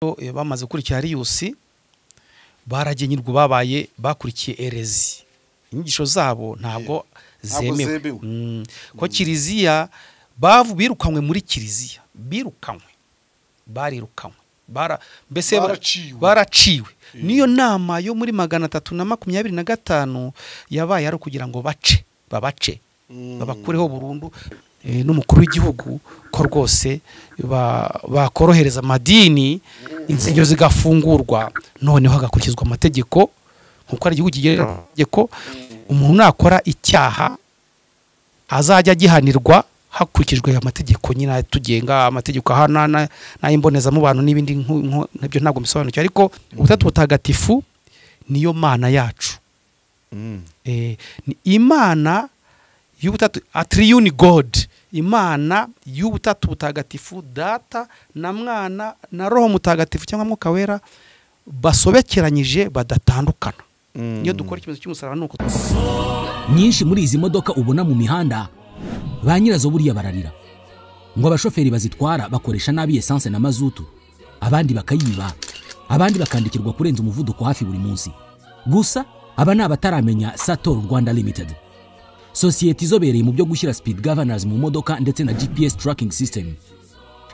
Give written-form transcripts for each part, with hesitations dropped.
bamaze gukurikira Arius baragenyirwa babaye bakurikiye erezi inyigisho zabo ntabwo zemewe ko kiliziya birukanwe muri kiliziya barirukanwe mbese baraciwe niyo nama yo muri 325 yabaye ari kugira ngo babace babakureho burundu n'umukuru w'igihugu ko rwose bakorohereza amadini insengero zigafungurwa noneho hagakurikizwa amategeko nkuko ari igihugu kigereko umuntu nakora icyaha azajya gihanirwa hakurikijwe amategeko nyina tugenga amategeko ahana n'imboneza mu bantu n'ibindi nk'ibyo ntabwo bisobanukiye ariko ubutatu butagatifu niyo mana yacu ni imana y'ubutatu atriune God imana y'ubutatu butagatifu data na mwana na roho mutagatifu cyangwa mwuka wera basobekeranyije badatandukana niyo dukora ikimezo cy'umusaraba nuko nyinshi muri izi modoka ubona mu mihanda ba nyirazo buriya bararira ngo abashoferi bazitwara bakoresha nabi essence na mazutu abandi bakayiba abandi bakandikirwa kurenza umuvuduko hafi buri munsi gusa aba ni abataramenya Sator Rwanda Limited societe izobereye mu byo gushyira speed governors mu modoka ndetse na GPS tracking system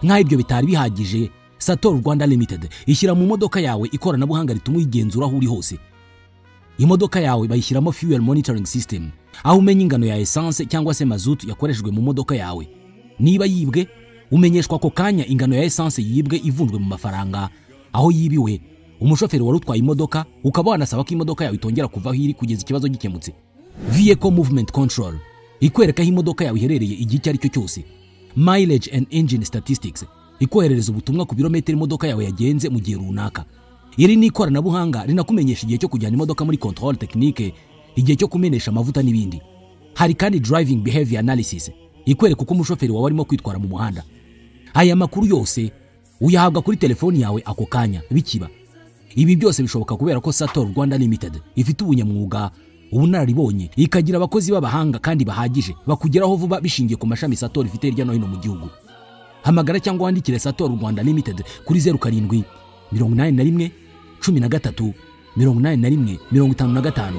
nk'ibyo bitari bihagije Sator Rwanda Limited ishyira mu modoka yawe ikoranabuhanga rituma uyigenzura aho uri hose imodoka yawe bayishyiramo fuel monitoring system aho umenya ingano ya essence cyangwa se mazutu yakoreshejwe mu modoka yawe niba yibwe umenyeshwa ko kanya ingano ya essence yibwe ivunjwe mu mafaranga aho yibiwe umushoferi warutwaye imodoka ukaba wanasaba ko imodoka yawe itongera kuva hiri kugeza ikibazo gikemutse Vehicle movement control ikwereka aho imodoka yawe iherereye igihe icyo ari cyo cyose mileage and engine statistics ikoherereza ubutumwa ku birometero imodoka yawe yagenze mu gihe runaka iri ni ikoranabuhanga rinakumenyesha igihe cyo kujyana imodoka muri control technique igihe cyo kumenesha amavuta n'ibindi hari kandi driving behavior analysis ikwereka uko umushoferi wawe arimo kwitwara mu muhanda aya makuru yose uyahabwa kuri telefoni yawe ako kanya bikiba ibi byose bishoboka kubera ko Sator Rwanda Limited ifite ubunyamwuga ubunararibonye ikagira abakozi b'abahanga kandi bahagije bakugeraho vuba bishingiye ku mashami Sator ifite hirya no hino mu gihugu hamagara cyangwa wandikire Sator Rwanda Limited kuri 07 81 13 81 55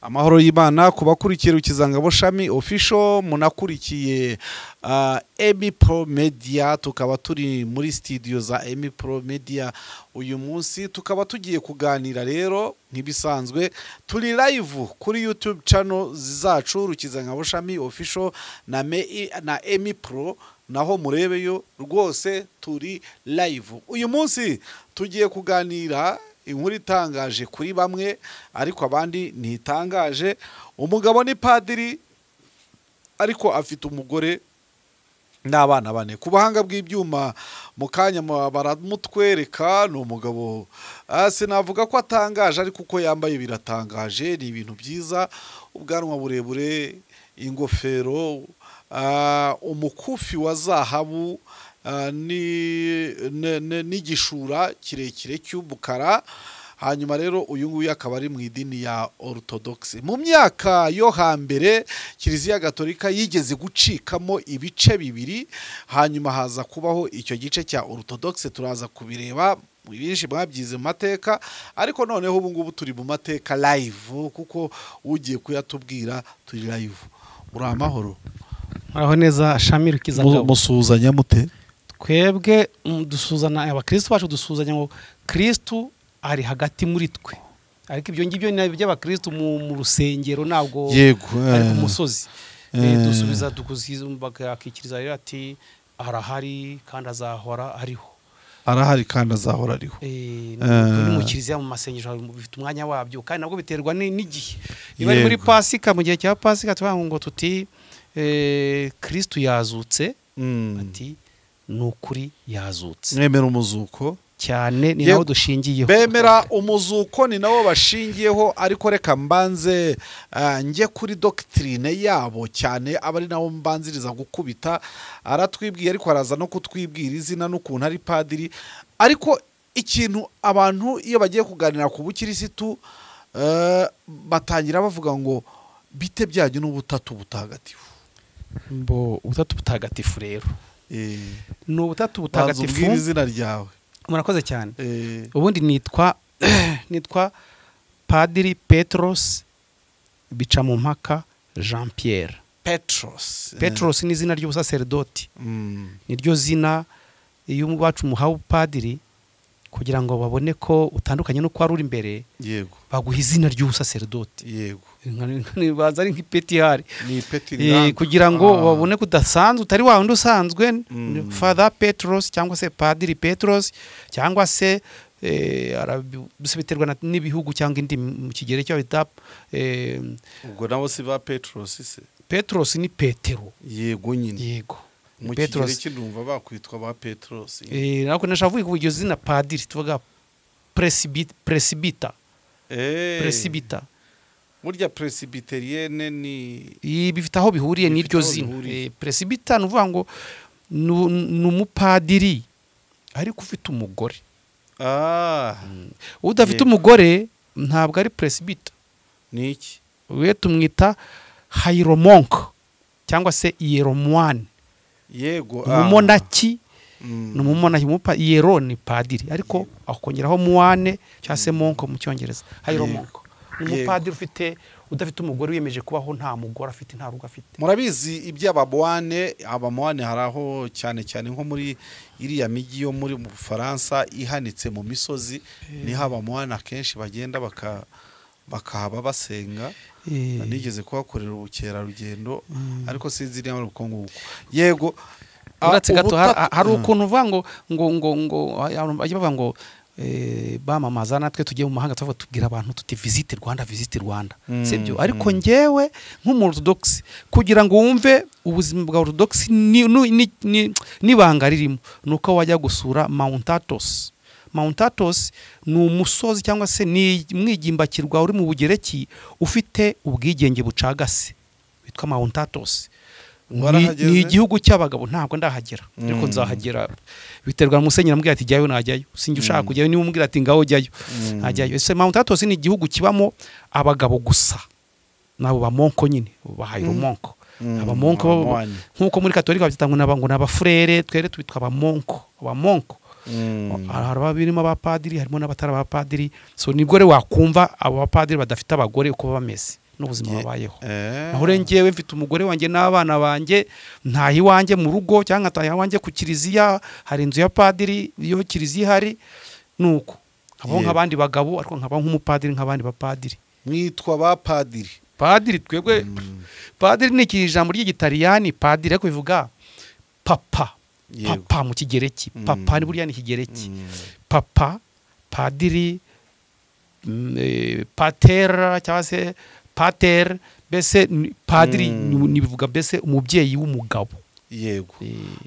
amahoro y'Imana kubakurikira ukizangabo shami official munakurikiye Emipro Media tukaba turi muri studio za Emipro Media uyu munsi tukaba tugiye kuganira rero nkibisanzwe turi live kuri YouTube channel zacu rukizangabo shami official na Emipro naho murebeyo rwose turi live uyu munsi tugiye kuganira inkuru itangaje kuri bamwe ariko abandi ntitangaje umugabo ni padiri ariko afite umugore n'abana bane ku bahanga bw'ibyuma mu kanya baramutwereka no umugabo sinavuga ko atangaje ariko uko yambaye biratangaje ni ibintu byiza ubwanwa burebure ingofero umukufi wa zahabu n'igishura kirekire cy'ubukara hanyuma rero uyu nguyu akaba ari mu idini ya orthodoxe mu myaka yo hambere Kiliziya Gatolika yigeze gucikamo ibice bibiri hanyuma haza kubaho icyo gice cya orthodoxe turaza kubireba byinshi mwabyize mu mateka ariko noneho ubu ngubu turi mu mateka live kuko ugiye kuyatubwira turi live muri amahoro muraho neza Shamir Kizangabo musuzanya mute twebwe dusuzana abakristo bacu dusuzanya ngo Kristo ari hagati muri twe ariko ibyo ngibyo ni by'abakristo mu rusengero ntabwo ari ku musozi dusubiza dukuzimbaga akikiriza rero ati arahari kandi azahora ariho arahari kandi azahora ariho ni mu kiliziya mu masengesho bifite umwanya wabyo kandi nabwo biterwa n'igihe niba ari muri Pasika mu gihe cya Pasika tuvuga ngo tuti Kristo yazutse ati nukuri yazutse mwemera umuzuko cyane ni naho dushingiyeho. Bemera umuzuko ni nawo bashingiyeho, ariko reka mbanze njye kuri doctrine yabo cyane, abari nawo mbanziriza gukubita. Aratwibwiye ariko araza no kutwibwira izina n'ukuntu ari padiri. Ariko ikintu abantu iyo bagiye kuganira ku bukirisitu batangira bavuga ngo bite byajye n'ubutatu butagatifu. Ubutatu butagatifu rero ni ubutatu butagatifu. Izina ryawe. Murakoze cyane. Ubundi nitwa Padiri Petros Bicamumpaka Jean Pierre. Petros ni izina ry'ubusaserdoti. Niryo zina iyo bacu muhawe padiri kugira ngo babone ko utandukanye no kwari uri imbere. Yego. Baguha izina ry'ubusaserdoti. Yego. Baza ari nk'ipeti hari. Ni ipeti kugira ngo babone ko udasanzwe, utari wa wundi usanzwe. Father Petros cyangwa se Padiri Petros cyangwa se biterwa n'ibihugu cyangwa indi mu kigero cyo bita ubwo nabo si ba Petros se. Petros ni Petero. Yego nyine. Yego. Mu kigero cy'indumva bakwitwa ba Petros. Nako nashavuye ku iryo zina padiri tuvuga presbyter. Presbyter. Murya presbyterienne ni bifite aho bihuriye n'iryo zina. Presbyter nuvuga ngo n'umupadiri ariko ufite umugore. Udafite umugore ntabwo ari presbyter. Ni iki? We tumwita hieromonk cyangwa se hieromwane. Yego. Umumonaki n'umumonaki hiero ni padiri ariko akongeraho muwane cyangwa se monk mu cyongereza. Hieromonk umupadiri ufite udafite umugore wiyemeje kubaho nta mugore afite, nta rugo afite. Murabizi iby'abamuwane haraho cyane cyane nko muri iriya migi yo muri mu Bufaransa ihanitse mu misozi, niho abamuwane akenshi bagenda bakahaba basenga. Nigeze kuhakorera ubukerarugendo ariko sinzi niba ari uko nguko. Yego. Uratse gato hari ukuntu uvuga ngo bavuga ngo bamamaza natwe tugiye mu mahanga tubwira abantu tuti visit Rwanda sibyo. Ariko ngewe nk'umorthodox kugira ngo wumve ubuzima bwa orthodox nibanga ririmo nuko wajya gusura Mount Athos. Mount Athos ni umusozi cyangwa se ni mwigimbakirwa uri mu Bugereki ufite ubwigenge bucagase witwa Mount Athos. Ni igihugu cy'abagabo, ntabwo ndahagera ariko nzahagera biterwa musenyera mbwira ati jyayo najyayo, sinjye ushaka kujyayo niba umbwira ati ngaho jyayo najyayo. Ese Mount Athos ni igihugu kibamo abagabo gusa, nabo bamonko nyine bahayiro monko. Abamonko nkuko muri Katolika babyita ngo n'abafurere, twere tubitwa abamonko. Haraba birimo abapadiri harimo n'abatari abapadiri. So nibwo re wakumva abo bapadiri badafite abagore uko bameze n'ubuzima babayeho. Naho rengewe mfite umugore wanjye n'abana banjye, ntahi wanjye mu rugo cyangwa ntahi wanjye ku kiliziya, hari inzu ya padiri iyo kiliziya hari nuko abo nk'abandi bagabo ariko nkaba nk'umupadiri nk'abandi bapadiri. Mwitwa bapadiri. Padiri twebwe padiri ni ijambo ry'igitaliyani, padiri ariko bivuga papa. Papa mu kigereki. Papa ni burya ni kigereki. Papa, padiri, pater cyangwa se pater, bese padiri ni bivuga bese umubyeyi w'umugabo. Yego.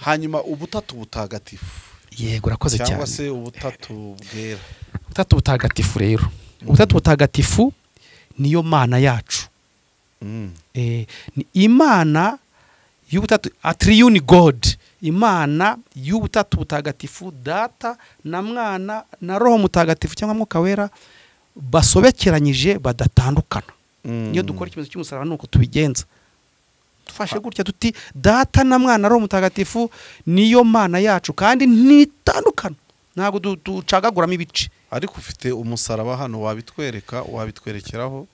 Hanyuma ubutatu butagatifu. Yego urakoze cyane. Cyangwa se ubutatu bwera. Ubutatu butagatifu rero. Ubutatu butagatifu niyo mana yacu. Ni Imana y'ubutatu, a triune God. Imana y'ubutatu butagatifu, Data na Mwana na Roho Mutagatifu cyangwa Mwuka Wera basobekeranyije badatandukana. Iyo dukora ikimezo cy'umusaraba nuko tubigenza. Dufashe gutya tuti Data na Mwana na Roho Mutagatifu niyo mana yacu kandi ntitandukana. Ntabwo ducagaguramo ibice. Ariko ufite umusaraba hano wabitwerekeraho.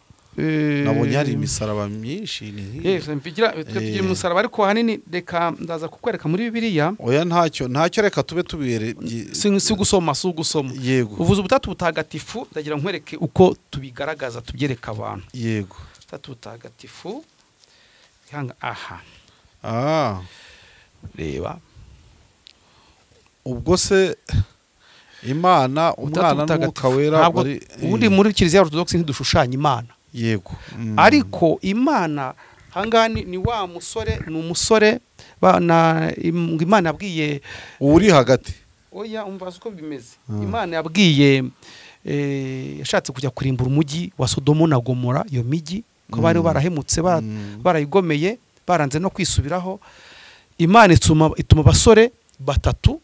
Nabonye hari imisaraba myinshi ni. Mfigira umusaraba ariko hanini reka ndaza kukwereka muri Bibiliya. Oya ntacyo reka tube tubere si gusoma. Yego. Uvuze ubutatu butagatifu ndagira nkwereke uko tubigaragaza tubyereka abantu. Yego. Ubutatu butagatifu hanga aha. Reba. Ubwo se Imana Umwana n'Umwuka Wera bari ubundi muri Kiliziya Orthodox ntidushushanya Imana. Yego. Ariko Imana hangani ni wa musore, ni umusore Imana yabwiye uri hagati. oya umva uko bimeze. Imana yabwiye yashatse kujya kurimbura umujyi wa Sodomo na Gomora, iyo migi ko bari barahemutse barayigomeye baranze no kwisubiraho. Imana ituma abasore batatu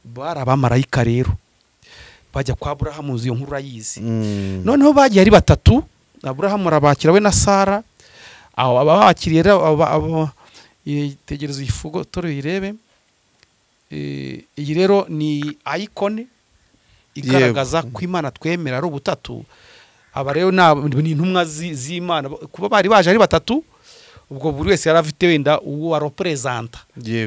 bari abamarayika rero bajya kwa Aburahamu, iyo nkuru urayizi. Noneho bagiye ari batatu, Aburahamu arabakira we na Sara. Aho abakiriye rero tegereza ifugo tore irebe. Iyi rero ni icon igaragaza ko Imana twemera ari ubutatu. Aba rero ni intumwa z'Imana kuba bari baje ari batatu, ubwo buri wese yari afite wenda uwo representa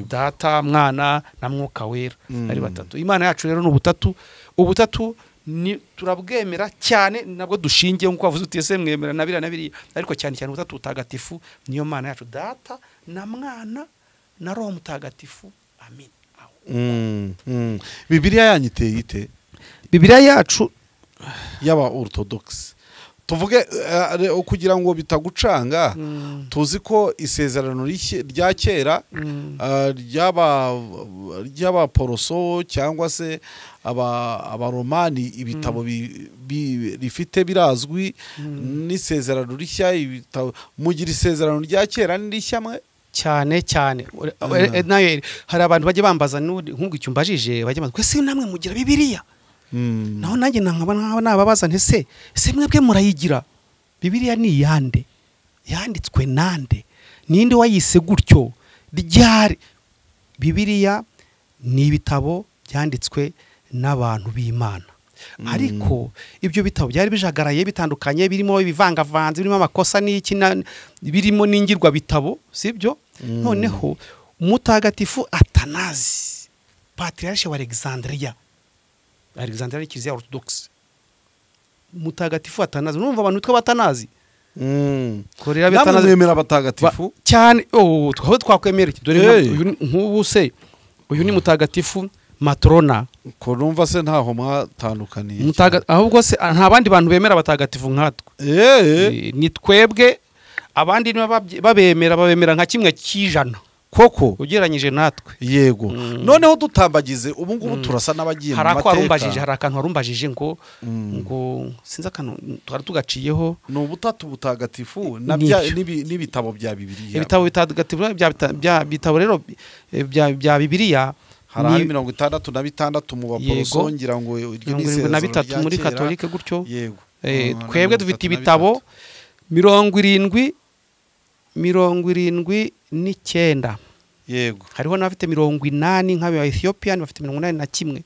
Data, Mwana na Mwuka Wera ari batatu. Imana yacu rero n'ubutatu. Ubutatu ni turabwemera cyane, nabwo dushingiye nko kwavuze utese mwemera nabiri, ariko cyane cyane ubutatu butagatifu niyo Mana yacu, Data na Mwana na Roho Mutagatifu. Amen. Bibiliya yanyiteye ite? Bibiliya yacu yaba orthodox tuvuge kugira ngo bitagucanga, tuzi ko isezerano rya kera ryaba poroso cyangwa se abaromani, ibitabo rifite birazwi n'isezerano rishya. Mugira isezerano rya kera n'irishya mwe cyane nayo hari abantu bajye bambaza nk'ubwo icyo mbajije bajye baza kwese namwe mugira Bibiliya. Naho nanjye nababaza ntese mwebwe murayigira Bibiliya ni yande, yanditswe nande, ninde wayise gutyo, ryari? Bibiliya ni ibitabo byanditswe n'abantu b'Imana, ariko ibyo bitabo byari bijagaraye bitandukanye, birimo ibivangavanze, birimo amakosa n'iki, birimo n'ingirwa bitabo, sibyo? Noneho Mutagatifu Atanazi, Patriarche wa Alexandria ni Kiliziya Orthodox, Mutagatifu Atanazi. Numva abantu bitwa Batanazi. Korera Batanazi nemera Batagatifu cyane. Twaho twakwemera iki? Dore nk'ubu se uyu ni Mutagatifu Matrona. Ko numva se ntaho mwatandukaniye. Ahubwo se nta bandi bantu bemera Batagatifu nkatwe. Ni twebwe, abandi babemera nka kimwe cy'ijana koko ugeranyije natwe. Yego. Noneho dutambagize ubu ngubu turasa n'abagiye mu mateka. Hari akantu warumbajije ngo sinza akantu twari tugaciyeho. Ni ubutatu butagatifu n'ibitabo bya Bibiliya. Ibitabo bitagatifu bitabo rero bya Bibiliya hari 66 mu baporoso, ngira ngo iryo ni na bitatu muri Katolike gutyo. Yego. Twebwe dufite ibitabo 79. Yego. Hariho n'abafite 80 nk'aba Ethiopian bafite 81.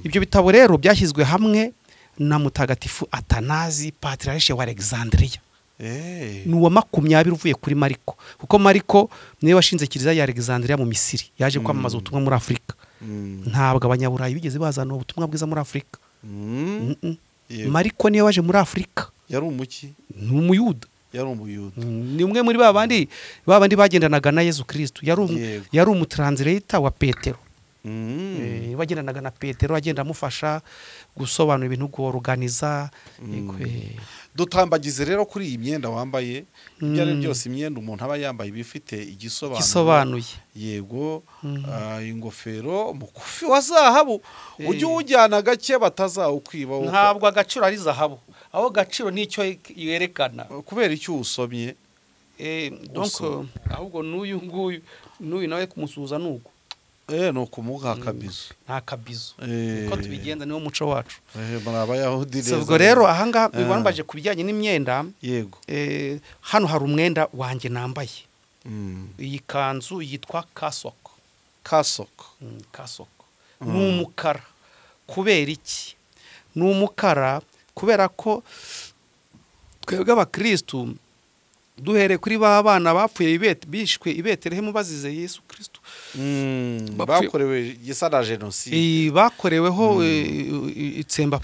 Ibyo bitabo rero byashyizwe hamwe na Mutagatifu Atanazi, Patriarche wa Alexandria. Ni uwa 20 uvuye kuri Mariko, kuko Mariko niwe washinze Kiliziya ya Alexandria mu Misiri, yaje kwamamaza ubutumwa muri Afrika. Ntabwo abanyaburayi bigeze bazana ubutumwa bwiza muri Afrika. Mariko niwe waje muri Afrika. Yari umuki? Ni Umuyuda. Ni umwe muri babandi bagendanaga na Yesu Kristo. Yari umutranslator wa Petero. Bagendanaga na Petero, agenda amufasha gusobanura ibintu, guorganiza. Dutambagize rero kuri iyi myenda wambaye, ibyo ari byose imyenda umuntu aba yambaye bifite igisobanuye. Yego. Ingofero, mukufi wa zahabu, ujye ujyana gake batazawukwiba. Ntabwo agaciro ari zahabu, aho gaciro nicyo yerekana. Kubera icyo usomye donc ahubwo n'uyu nawe kumusuza nuko no kumuha kabizo. Nta kabizo uko tubigenza niwo muco wacu. Abayahudi neza. Ubwo rero ahanga bibambaje kubijyanye n'imyenda. Yego. Hano hari umwenda wanjye nambaye. Iyi kanzu yitwa kasoko. Ni umukara. Kubera iki? Ni umukara kubera ko twebwe abakristo duhere kuri bana bapfuye bishwe i Betelehemu bazize Yesu Kristo. Bakorewe gisana genocide. Bakoreweho itsemba.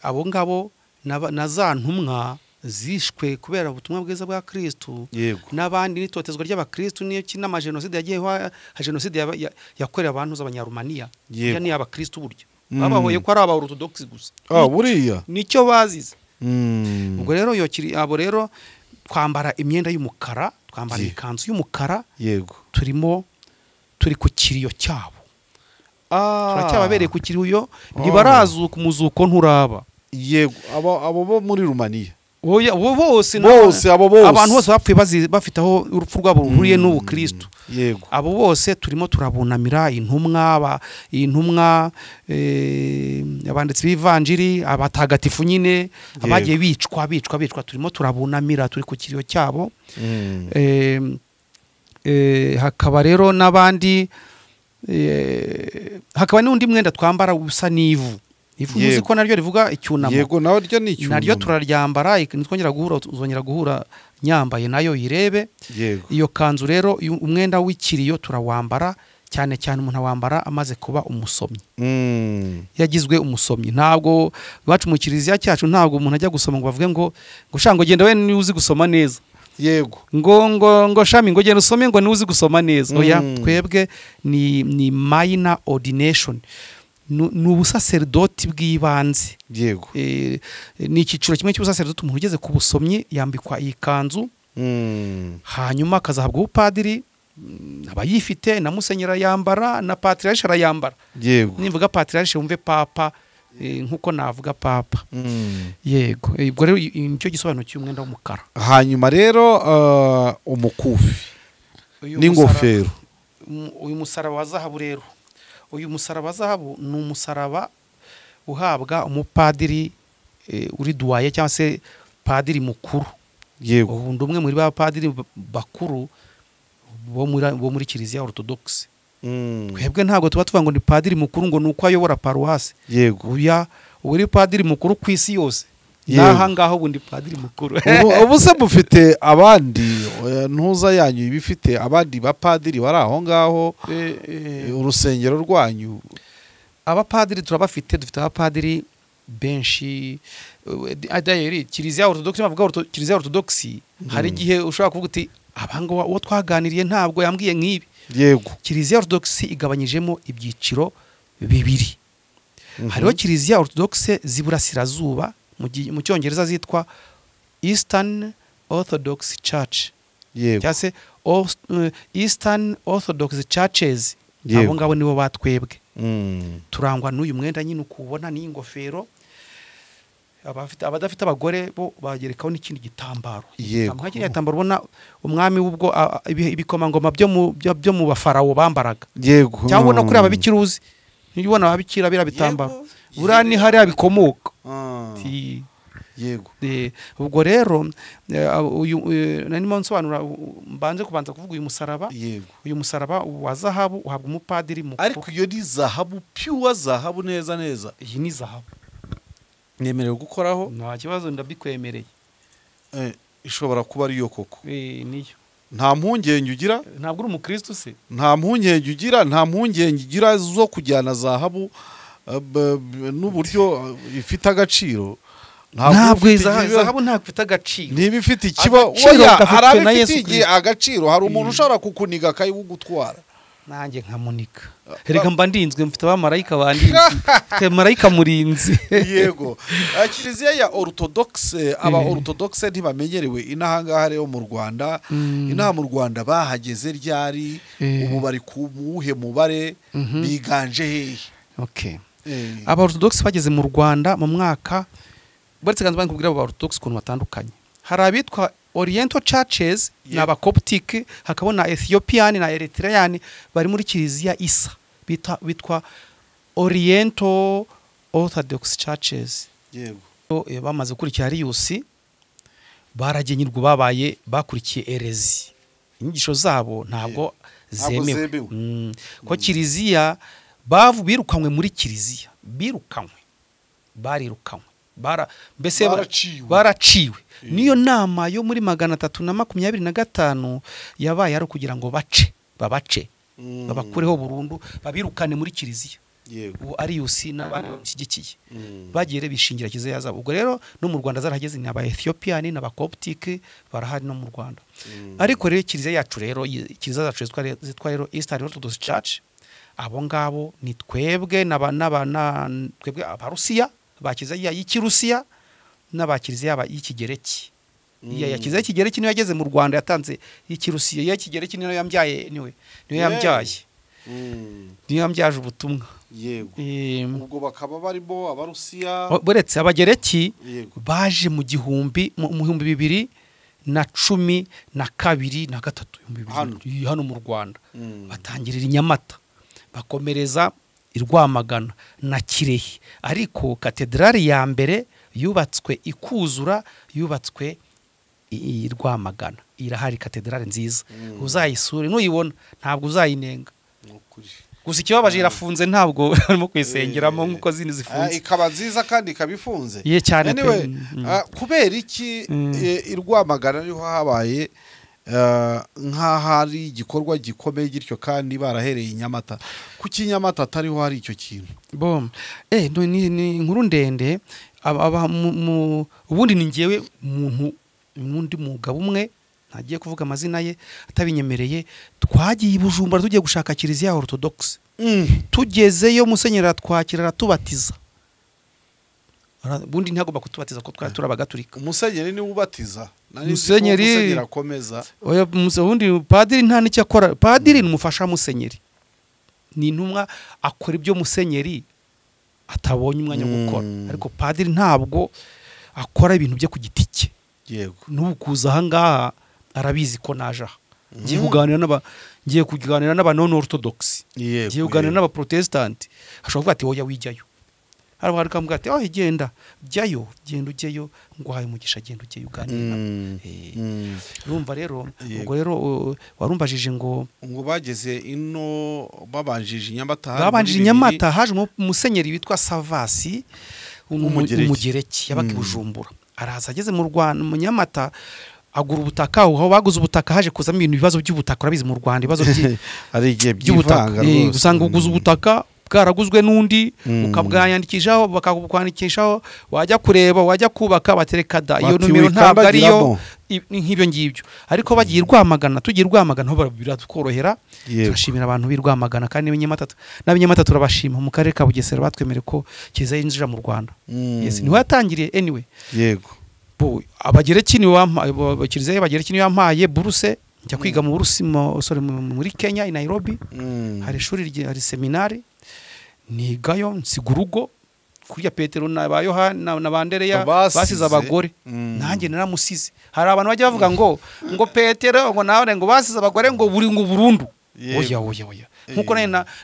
Abo ngabo na za ntumwa zishwe kubera ubutumwa bwiza bwa Kristo. N'abandi n'itotezwa ry'abakristo niyo kinama genocide yagiye genocide yakorewe abantu z'abanyarumaniya. Yani abakristo buryo babahoye ko ari aba orthodox gusa. Buriya nicyo bazize. Ubwo rero abo rero twambara imyenda y'umukara, twambara ikanzu y'umukara. Yego. Turi ku kiriyo cyabo. turacyababereye ku kiriyo ntibarazuka umuzuko nturaba. yego abo bo muri Rumaniya bose abo bose abantu bose bapfuye bafite aho urupfu rwabo ruhuriye n'ubukristo. yego abo bose turimo turabunamira intumwa abanditsi b'ivanjiri abatagatifu nyine abagiye bicwa turimo turabunamira turi ku kiriyo cyabo. Hakaba rero n'abandi hakaba n'undi mwenda twambara usa n'ivu muzi ko naryo rivuga icyunamo. yego naryo ni icyunamo, naryo turaryambara nitwongera guhura uzongera guhura nyambaye nayo irebe. yego iyo kanzu rero umwenda w'ikiriyo turawambara cyane cyane umuntu awambara amaze kuba umusomyi. yagizwe umusomyi. Ntabwo bacu mu kiliziya cyacu ntabwo umuntu ajya gusoma ngo bavuge ngo shango genda we niwe uzi gusoma neza. yego ngo shami ngo genda usome ngo niwe uzi gusoma neza. oya twebwe ni minor ordination, ni ubusaserdoti bw'ibanze. yego ni icyiciro kimwe cy'ubusaserdoti. umuntu ugeze ku busomyi yambikwa iyi kanzu, hanyuma akazahabwa ubupadiri. abayifite na musenyera yambara na patriarche arayambara. yego nimvuga patriarche wumve papa nkuko navuga papa. yego ubwo rero nicyo gisobanuro cy'umwenda w'umukara. hanyuma rero umukufi n'ingofero. uyu musaraba wa zahabu rero, uyu musaraba wa zahabu ni umusaraba uhabwa umupadiri uri duwaye cyangwa se padiri mukuru. yego ubundi umwe muri ba padiri bakuru bo muri kiliziya orthodoxe. twebwe ntabwo tuba tuvuga ngo ni padiri mukuru ngo ni uko ayobora paruwasi. yego uri padiri mukuru ku isi yose. n'aha ngaho ubundi padiri mukuru. ubu se mufite abandi ntuza yanyu ibifite abandi bapadiri bari aho ngaho urusengero rwanyu? abapadiri turabafite, dufite abapadiri benshi. kiliziya orthodoxe bavuga kiliziya orthodoxe hari igihe ushobora kuvuga uti abangwa uwo twaganiriye ntabwo yambwiye nk'ibi. yego kiliziya orthodoxe igabanyijemo ibyiciro bibiri. hariho kiliziya orthodoxe z'iburasirazuba mu cyongereza zitwa Eastern Orthodox Church. yego cyangwa se Eastern Orthodox Churches. abo ngabo nibo batwebwe. turangwa n'uyu mwenda nyine ukubona n'iyi ngofero. abadafite abagore bo bagerekaho n'ikindi gitambaro. igitambaro ubona umwami w'ubwo ibikomangoma byo mu bafarawo bambaraga. yego cyangwa ubona kuri ababikiruzi niyo ubona ababikira bira bitambaro buriya ni hariya bikomoka. yego ubwo rero narimo nsobanura mbanze kubanza kuvuga uyu musaraba. yego uyu musaraba wa zahabu uhabwa umupadiri mukuru. ariko iyo ni zahabu pure zahabu neza. iyi ni zahabu nemerewe gukoraho? nta kibazo ndabikwemereye. ishobora kuba ariyo koko? niyo. nta mpungenge ugira? ntabwo uri umukristo se? nta mpungenge ugira zo kujyana zahabu n'uburyo ifite agaciro? ntabwo zahabu ntabwo ifite agaciro. niba ifite ikiba hari abifitiye agaciro. hari umuntu ushobora kukuniga akayigutwara. nanjye nkamunika. reka mba ndinzwe mfite abamarayika bandinze. marayika murinzi. yego kiliziya ya orthodoxe orthodoxe ntibamenyerewe inahangaha rero mu Rwanda. inaha mu Rwanda bahageze ryari? ubu bari ku muhe mubare? biganje hehe? okay. aba orthodoxe bageze mu Rwanda mu mwaka baretse kandi bankubwira aba orthodoxe kuntu batandukanye. hari abitwa Oriental Churches n'aba Coptic, hakabona Ethiopian na Eritrean bari muri kiliziya isa bitwa Oriental Orthodox Churches. yego bamaze kurikira Arius baragenyirwa babaye bakurikiye erezi. inyigisho zabo ntabwo zemewe. ko kiliziya birukanwe muri kiliziya barirukanwe mbese baraciwe. niyo nama yo muri 325 yabaye ari kugira ngo babace babakureho burundu babirukane muri kiliziya. ubu Arius n'abandi bashyigikiye bagiye bishingira kiliziya zabo. ubwo rero no mu Rwanda zarahageze ni aba Ethiopian n'aba Coptic barahari no mu Rwanda. ariko rero kiliziya yacu rero kiliziya zacu zitwa rero Eastern Orthodox Church. abo ngabo ni twebwe twebwe abarusiya bakiliziya y'ikirusiya n'abakiliziya y'ikigereki. ya kiliziya y'ikigereki niyo yageze mu Rwanda yatanze y'ikirusiya. y'ikigereki niyo yambyaye niyo yambyaye. niyo yambyaje ubutumwa. yego ubwo bakaba barimo abarusiya buretse abagereki Yego. baje mu gihumbi mu 2012 na 13 hano mu Rwanda batangirira i Nyamata bakomereza i Rwamagana na Kirehe, ariko katedrali ya mbere yubatswe ikuzura yubatswe i Rwamagana, irahari katedrali nziza uzayisure nuyibona ntabwo uzayinenga. Gusa ikibabaje irafunze ntabwo arimo kwisengeramo nkuko zindi zifunze. Ikaba nziza kandi ikabifunze. Ye cyane anyway, kubera iki i Rwamagana niho habaye nk'ahari igikorwa gikomeye gityo kandi barahereye i Nyamata, kuki Nyamata atariho hari icyo kintu? Bom ni inkuru ndende. Ubundi ni ngewe umuntu n'undi mugabo umwe ntagiye kuvuga amazina ye atabinyemereye, twagiye i Bujumbura tugiye gushaka kiliziya Orthodox. Tugezeyo musenyeri atwakira aratubatiza. Bundi ntagomba kutubatiza ko twari turabagatulika. Umusenyeri ni ubatiza. Musenyeri akomeza. Oya ubundi padiri nta nicyo akora. Padiri ni umufasha musenyeri. Ni intumwa akora ibyo musenyeri atabonye umwanya wo gukora. Ariko padiri ntabwo akora ibintu bye ku giti cye. Yego. Nubukuza ahangaha arabizi ko naja. Ngiye kuganira n'aba non orthodox. Ngiye kuganira n'aba protestant. Ashobora kuvuga ati oya wijyayo. Haro harikambwa ati genda jyayo, genda ujyeyo ngwaye umugisha, genda ujyeyo uganira. Urumva rero ubwo rero warumbajije ngo bageze ino babanjije Nyamata. Babanjije Nyamata haje umusenyeri witwa Savasi umugereki yabaga i Bujumbura. Araza ageze mu Rwanda mu Nyamata agura ubutaka, aho baguze ubutaka haje kuzamo ibintu bibazo by'ubutaka, urabizi mu Rwanda ibibazo ari igihe by'ubutaka usanga uguze ubutaka bwaraguzwe n'undi ukabwanyandikishaho bakakwandikishaho, wajya kureba wajya kubaka batereka da iyo numero ntabwo ariyo nk'ibyo ngibyo. Ariko bagiye Rwamagana, tugiye Rwamagana ho biratworohera. Turashimira abantu b'i Rwamagana kandi n'Abanyamata turabashima. Mu karere ka Bugesera batwemere ko kiza yinjira mu Rwanda. Yes, niho yatangiriye anyway. Yego. Abagereki ni kiliziya y'abagereki ni yampaye buruse njya kwiga mu Burusi muri Kenya i Nairobi. Hari ishuri hari seminari nigayo nsigurugo kurya Petero na ba Yohana na Bandereya basize abagore. Nanjye naramusize. Hari abantu bajya bavuga ngo Petero ngo nawe ngo basize abagore ngo buri ngo burundu. Oya nkuko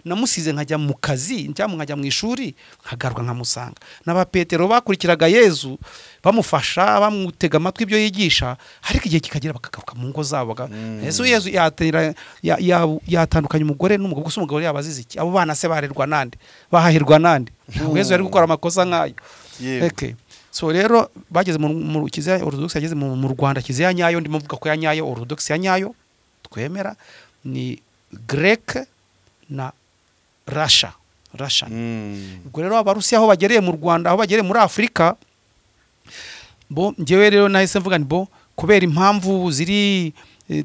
namusize nkajya mu kazi nkajya mu ishuri nkagaruka nkamusanga. N'aba Petero bakurikiraga Yezu bamufasha bamutega amatwi ibyo yigisha, ariko igihe kikagera bakagaruka mu ngo zabo. Yezu yatandukanye umugore n'umugabo, gusa umugabo yabazize iki? Abo bana se barerwa nande? Bahahirwa nande? Yezu yari gukora amakosa nkayo. Okay. So rero bageze mu kiliziya Orthodox yageze mu Rwanda, kiliziya nyayo ndimo mvuga ko ya nyayo Orthodox ya nyayo twemera ni Greek na Russia. Ubwo rero abarusiya aho bagereye mu Rwanda, aho bagereye muri Afrika, ngewe rero nahise mvuga ni kubera impamvu ziri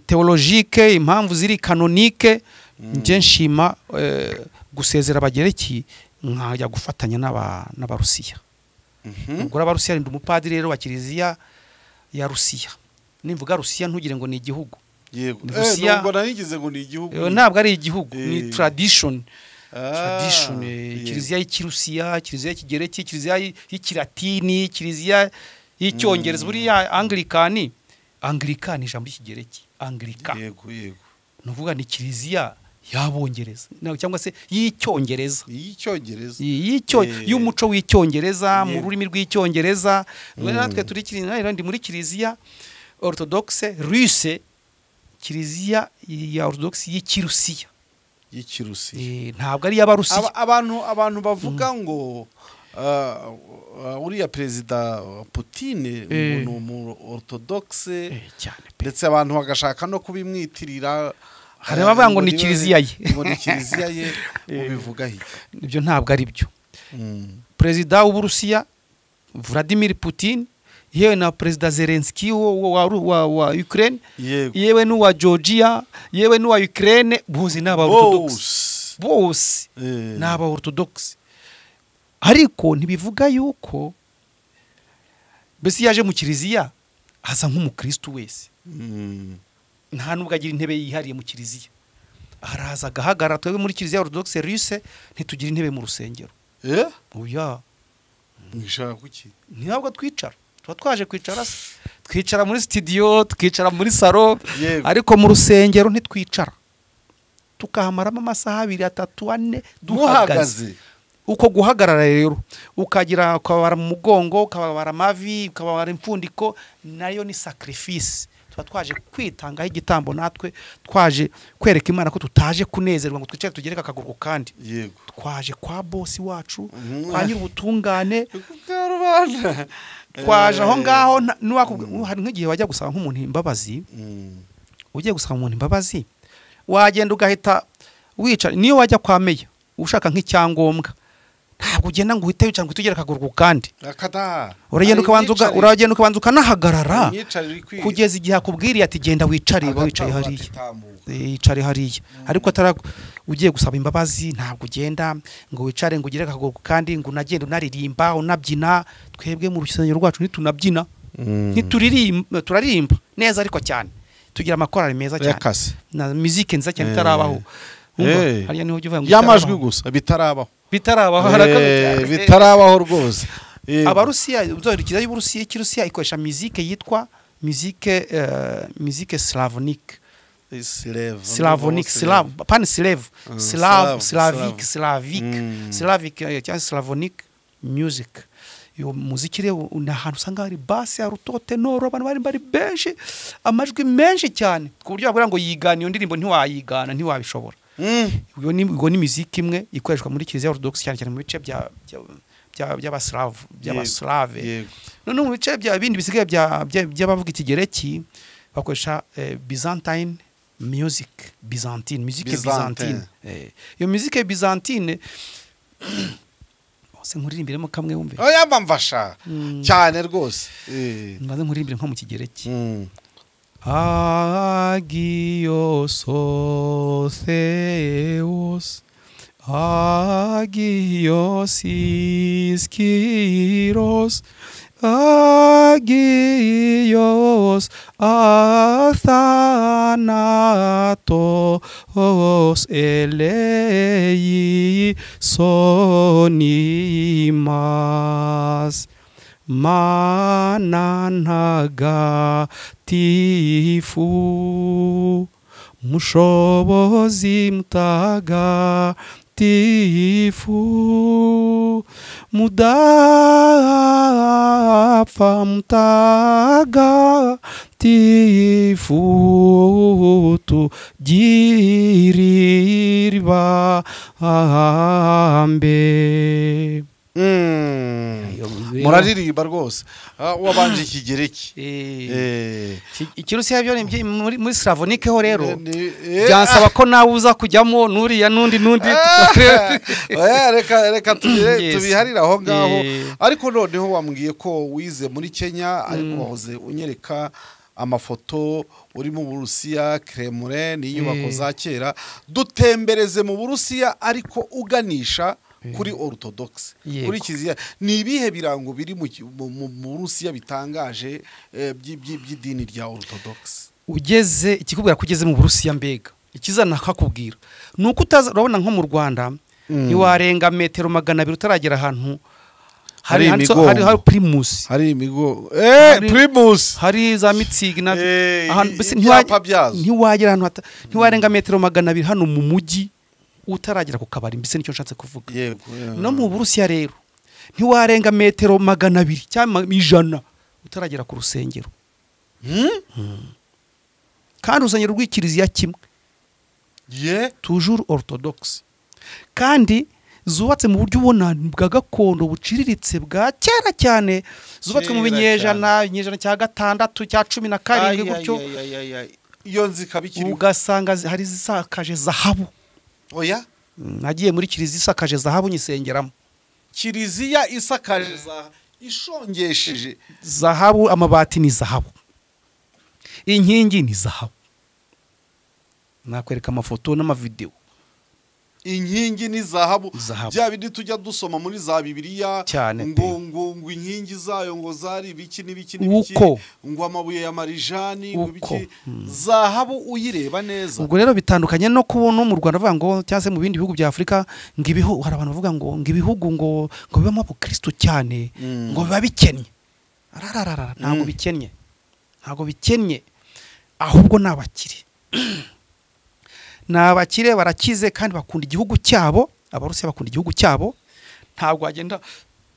theologique, impamvu ziri canonique, nje nshima gusezera abagereki nkajya gufatanya n'abarusiya. Ubwo abarusiya ndi umupadiri rero wa kiliziya ya Rusiya. Nimvuga Rusiya ntugire ngo ni igihugu. Yego. Nubwo nanigize ngo ni igihugu. Ntabwo ari igihugu, ni tradition. Kiliziya y'Ikirusiya, kiliziya y'Ikigereki, kiliziya y'Ikilatini, kiliziya y'Icyongereza. Buriya Anglikani ijambo y'Ikigereki. Anglika. Yego. Nuvuga ni kiliziya y'Abongereza cyangwa se y'Icyongereza. Y'umuco w'Icyongereza mu rurimi rw'Icyongereza. Natwe turi kiliziya ndi muri kiliziya Orthodoxe Russe, kiliziya ya Orthodox y'Ikirusiya. Ntabwo ari y'Abarusiya. Abantu bavuga ngo uriya perezida Putin ni umu Orthodox ndetse abantu bagashaka no kubimwitirira. Hari abavuga ngo ni kiliziya ye. Ngo ni kiliziya ye, ubivuga iki? Ibyo ntabwo ari byo. Perezida w'Uburusiya Vladimir Putin yewe na Perezida Zelensky wa Ukraine, yewe n'uwa Georgia, yewe n'uwa Ukraine, bose n'aba Orthodox. Bose n'aba Orthodox. Ariko ntibivuga yuko bese yaje mu kiliziya asa nk'umukristo wese. Nta nubwo agira intebe yihariye mu kiliziya. araza agahagarara. Twebwe muri Kiliziya Orthodoxe Russe ntitugira intebe mu rusengero. Oya ngishaka kuki ntabwo twicara, tuba twaje kwicara twicara muri studio, twicara muri salo, ariko mu rusengero ntitwicara, tukahamaramo amasaha 2, 3, 4 duhagaze. Uko guhagarara rero ukagira ukabara mu mugongo, ukabara amavi, ukabara impfundiko, nayo ni sacrifice. Tuba twaje kwitangaho igitambo, natwe twaje kwereka Imana ko tutaje kunezerwa ngo twicare tugereka akaguru kandi. Yego, Twaje kwa bosi wacu, kwa nyiri ubutungane, twaje aho ngaho. Hari nk'igihe wajya gusaba nk'umuntu imbabazi, ugiye gusaba umuntu imbabazi wagenda ugahita wicara. Niyo wajya kwa meya ushaka nk'icyangombwa, ntabwo ugenda ngo uhite wicara ngo tugere akaguru kandi. Uragenda ukabanza ukanahagarara kugeza igihe akubwiriye ati genda wicare, wicaye hariya, yicare hariya. Ariko ugiye gusaba imbabazi ntabwo ugenda ngo wicare ngo ugere akaguru kandi, ngo unagenda unaririmba unabyina. Twebwe mu rusengero rwacu ntitunabyina, turaririmba neza ariko cyane, tugira amakorali meza cyane na musique nziza cyane itarabaho. Hariya niho uvuga ngo yamajwi gusa bitarabaho rwose. Abarusiya uzorikiza y'Uburusiya, Kirusiya ikoresha musique yitwa musique slavonique. Cyangwa slavonique music. Yo muziki rero ahantu usanga hari basse, hari utotenoro, abantu bari benshi, amajwi menshi cyane ku buryo bavuga ngo yigana iyo ndirimbo ntiwayigana, ntiwabishobora. Ubwo ni musique imwe ikoreshwa muri Kiliziya Orthodoxe cyane mu bice by'abaslave. None mu bice bya bindi bisigaye by'abavuga ikigereki bakoresha Byzantine music, musique byzantine. Iyo musique byzantine se nkuririmbiremo kamwe wumve. Oya bamfasha cyane rwose. Maze nkuririmbire nko mu kigereki. Agios Theos, Agios Iskiros, Agios Athanatos Elei Sonimas mananagatifu, mushobozi mutagatifu, mudapfa mutagatifu, tugirirwa ambe. Muraririmba rwose. Wabanje ikigereki. Ikirusiya byo muri slavonique ho rero byansaba ko nawe uza kujyamo nuriya nundi. Reka tubiharira aho ngaho. Ariko noneho wambwiye ko wize muri Kenya, ariko wahoze unyereka amafoto uri mu Burusiya, Kremlin n'inyubako za kera. Dutembereze mu Burusiya ariko uganisha kuri Orthodox, kuri Kiliziya. Ni ibihe birango biri mu Burusiya bitangaje by'idini rya Orthodox? Ugeze ikikubwira kugeze mu Burusiya mbega ikizana kakubwira nuko urabona nko mu Rwanda ntiwarenga metero 200 utaragera ahantu hari Primus, hari imigo Primus, hari za Mitsigi na ahantu ntiwagera ahantu ntiwarenga metero 200 hano mu mujyi utaragera ku kabari. Mbese nicyo nshatse kuvuga. No mu Burusiya rero ntiwarenga metero 200 cyangwa 100 utaragera ku rusengero. Kandi urusengero rw'Ikiliziya kimwe, toujours orthodoxe, kandi zubatse mu buryo ubona bwa gakondo buciriritse bwa kera cyane, zubatswe mu binyejana cya 6 cya 17 gutyo. Iyo nzikabikiri ugasanga hari zisakaje zahabu. Oya, nagiye muri Kiliziya isakaje zahabu nyisengeramo. Kiliziya isakaje ishongesheje zahabu, amabati ni zahabu, inkingi ni zahabu. Nakwereka amafoto n'amavideo. inkingi ni zahabu Zahabu. bya bindi tujya dusoma muri za Bibiliya Cyane ngo inkingi zayo ngo zari ibiki n'ibiki Uko. ngo amabuye ya marijani ngo Uko. ibiki zahabu uyireba neza. ubwo rero bitandukanye no kubona mu Rwanda bavuga ngo cyangwa se mu bindi bihugu bya Afurika ngo ibihugu hari abantu bavuga ngo ibihugu ngo bibamo abukristo cyane ngo biba bikennye. Ntabwo bikennye, ntabwo bikennye, ahubwo ni abakire. Ni abakire barakize kandi bakunda igihugu cyabo. Abarusiya bakunda igihugu cyabo, ntabwo wagenda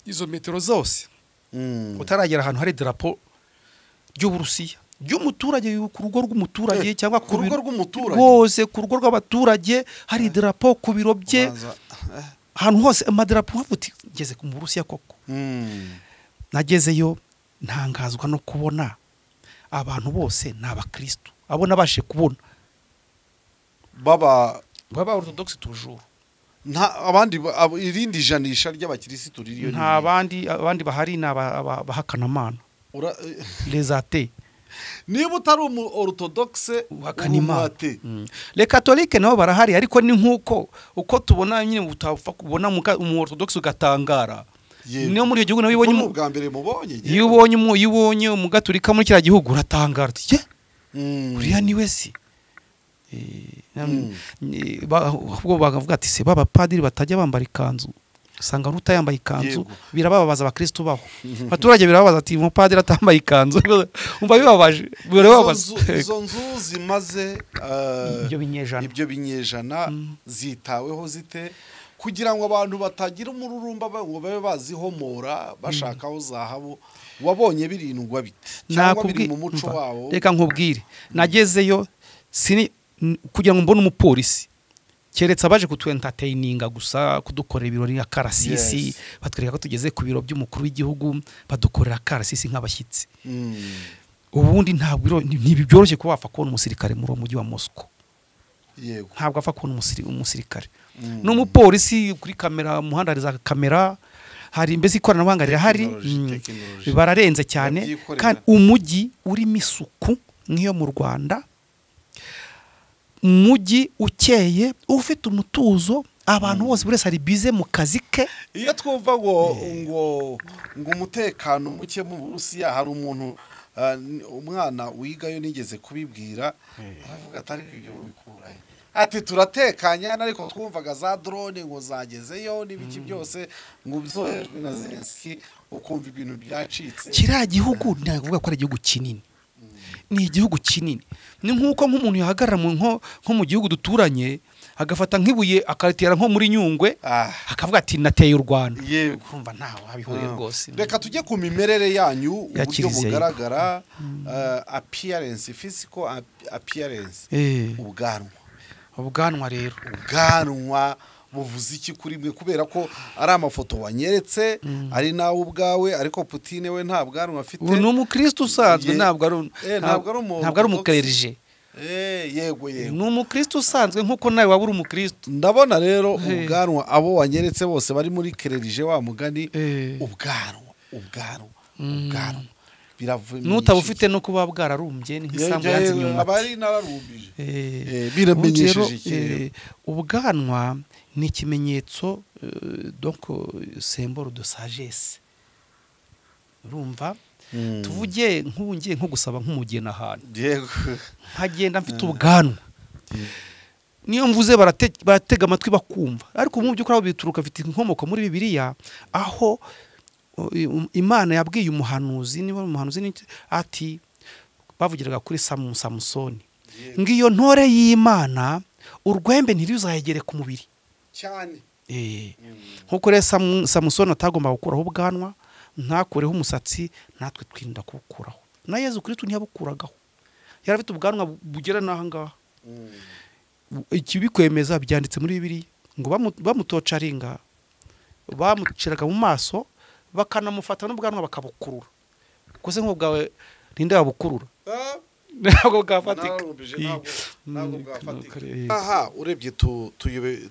izo metero zose utaragera ahantu hari idarapo ry'Uburusiya ry'umuturage, ku rugo rw'umuturage cyangwa ku rugo rw'umuturage rwose, ku rugo rw'abaturage hari idarapo, ku biro bye ahantu hose amadarapo. Havuti ngeze ku Burusiya koko, nagezeyo ntangazwa no kubona abantu bose ni abakristo. Abo nabashe kubona baba orthodoxe toujours, nta abandi irindi janisha ry'abakirisitu ririyo. nta abandi bahari ni abahakanamana, les athées. Niba utari orthodoxe uhakanimana. Les catholiques nabo barahari, ariko ni nkuko uko tubona nyine utapfa kubona mu orthodoxe ugatangara. Niyo muri igihugu nawe ibonye ubwa mbere mubonye, iyo ubonye mu gaturika muri kira gihugu uratangara uti ye uriya ni wese. Ahubwo bagavuga ati se baba padiri batajya bambara ikanzu, usanga ruta yambaye ikanzu, birababaza abakristo baho. Abaturage birababaza ati umupadiri atambaye ikanzu, umva bibabaje. Izo nzu zimaze ibyo binyejana zitaweho zite kugira ngo abantu batagira umururumba ngo babe bazihomora bashakaho zahabu? Wabonye birindwa bite cyangwa biri mu muco wabo? Reka nkubwire, nagezeyo kugira ngo mbone umupolisi, keretse abaje kutuentertaininga gusa, kudukorera ibirori ya karasisi, batwereka ko tugeze ku biro by'umukuru w'igihugu, badukorera karasisi nk'abashyitsi. Ubundi ntabwo byoroshye kuba wapfa kubona umusirikare muri uwo mujyi wa Moscow. Yego, ntabwo apfa kubona umusirikare n'umupolisi kuri kamera, umuhanda hari za kamera, hari mbese ikoranabuhanga rirahari, bararenze cyane. Kandi umujyi urimo isuku nk'iyo mu Rwanda, umujyi ukeye ufite umutuzo, abantu bose buri wese ari bize mu kazi ke. Iyo twumva ngo umutekano muke mu Burusiya, hari umuntu umwana wigayo nigeze kubibwira, aravuga atari ibyo bikurahe, ati turatekanya, ariko twumvaga za drone ngo zagezeyo n'ibiki byose ngo bizoherwe na Zelensky, ukumva ibintu byacitse. Kiriya gihugu navuga ko ari igihugu kinini, ni igihugu kinini. Ni nkuko nk'umuntu yahagarara nko mu gihugu duturanye agafata nk'ibuye akaritera nko muri Nyungwe, akavuga ati nateye u Rwanda. Urumva ntaho habihuriye rwose. Reka tujye ku mimerere yanyu, uburyo bugaragara, appearance, physical appearance. Ubwanwa rero, ubwanwa buvuze iki kuri mwe? Kubera ko ari amafoto wanyeretse, ari nawe ubwawe, ariko Putin we nta bwanwa afite. Ni umukristo usanzwe, ntabwo ari umukererije. Yego. Ni umukristo usanzwe nkuko nawe waba uri umukristo. Ndabona rero ubwanwa abo wanyeretse bose bari muri kererije wa mugani. Ubwanwa n'utaba ufite no kuba bwararumbye nk'isambu yanze inyuma. Abari nararumbije biramenyesheje. Ubwanwa ni ikimenyetso, donc symbole de sagesse. Urumva, tuvuge nk'ubu ngiye nko gusaba nk'umugeni ahantu, nkagenda mfite ubwanwa, niyo mvuze baratega amatwi bakumva. Ariko mu by'ukuri aho bituruka bifite inkomoko muri Bibiliya, aho Imana yabwiye umuhanuzi, niba umuhanuzi ati, bavugiraga kuri Samusoni, ngiyo ntore y'Imana urwembe ntiruzayegere ku mubiri cyane. Nkuko rero Samusoni atagomba gukuraho ubwanwa, ntakureho umusatsi, natwe twirinda kubukuraho. Na Yezu Kristo ntiyabukuragaho, yari afite ubwanwa bugera n'aha ngaha. Ikibikwemeza byanditse muri Bibiliya ngo bamutocaringa, bamuciraga mu maso, bakanamufata n'ubwanwa bakabukurura. Kose nko bwawe ninde wabukurura? Ntabwo bwafatika. Aha, urebye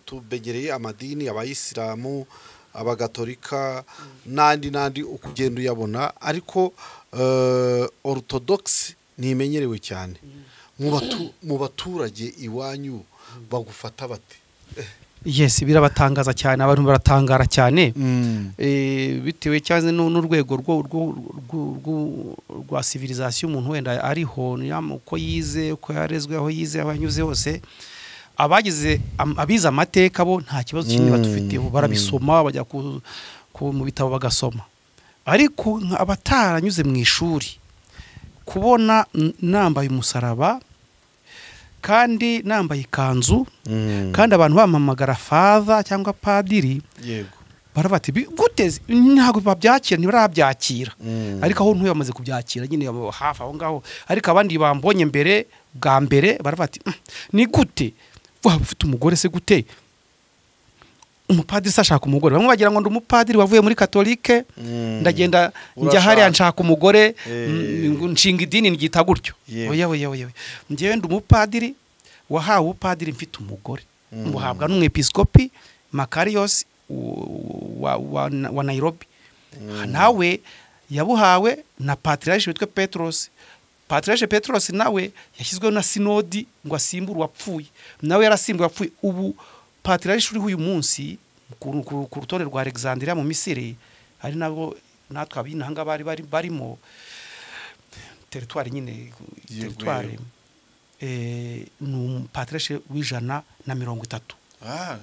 tubegereye amadini, abayisilamu, abagatolika n'andi ukugenda uyabona, ariko orthodox ntimenyerewe cyane. Mu baturage iwanyu bagufata bate? yes birabatangaza cyane, abantu baratangara cyane bitewe cyane n'urwego rwa civilisation umuntu wenda ariho uko yize, uko yarezwe, aho yize, aho yanyuze hose. Abagize abiza amateka bo nta kibazo kinini batufiteho, barabisoma bajya mu bitabo bagasoma. Ariko abataranyuze mu ishuri, kubona nambaye umusaraba kandi nambaye ikanzu kandi abantu bampamagara father cyangwa padiri, yego barabati guteze ntago babyakira, ntibarabyakira. Ariko aho ntuye bamaze kubyakira nyine hafi aho ngaho. Ariko abandi bambonye bwa mbere barabati ni gute waba ufite umugore se gute? Umupadiri sashaka umugore, bamwe bagira ngo ndi umupadiri wavuye muri katolike, ndagenda njya hariya nshaka umugore, nshinga idini ngita gutyo. Oya njyewe ndi umupadiri wahawe ubupadiri mfite umugore, mbuhabwa n'umwepiskopi Makarios wa Nairobi. Nawe yabuhawe na Patriarche witwa Petros. Patriarche Petros nawe yashyizweho na sinodi ngo asimbure uwapfuye, nawe yarasimbuye wapfuye. Ubu Patriarche uri uyu munsi ku rutonde rwa Alexandria mu Misiri, ari nabo natwe abinanga barimo territoire nyine, territoire ni Patriarche w'130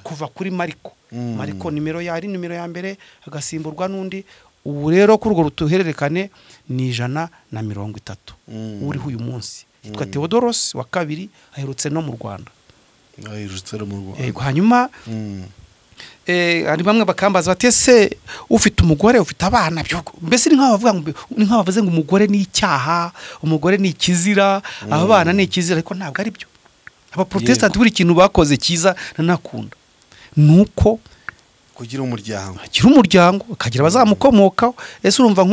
kuva kuri Mariko. Mariko nimero ya mbere agasimburwa n'undi. Ubu rero kuri urwo rutuhererekane ni 130 uri uyu munsi. Yitwa Theodoros wa kabiri, aherutse no mu Rwanda. Hanyuma ari bamwe bakambaza bati ese ufite umugore ufite abana byo mbese ni nk'abavuze ngo umugore ni icyaha, umugore ni ikizira, abana ni ikizira. Ariko ntabwo ari byo. Aba Protestant buri kintu bakoze cyiza nanakunda nuko kugira umuryango, akagira abazamukomokaho. Ese urumva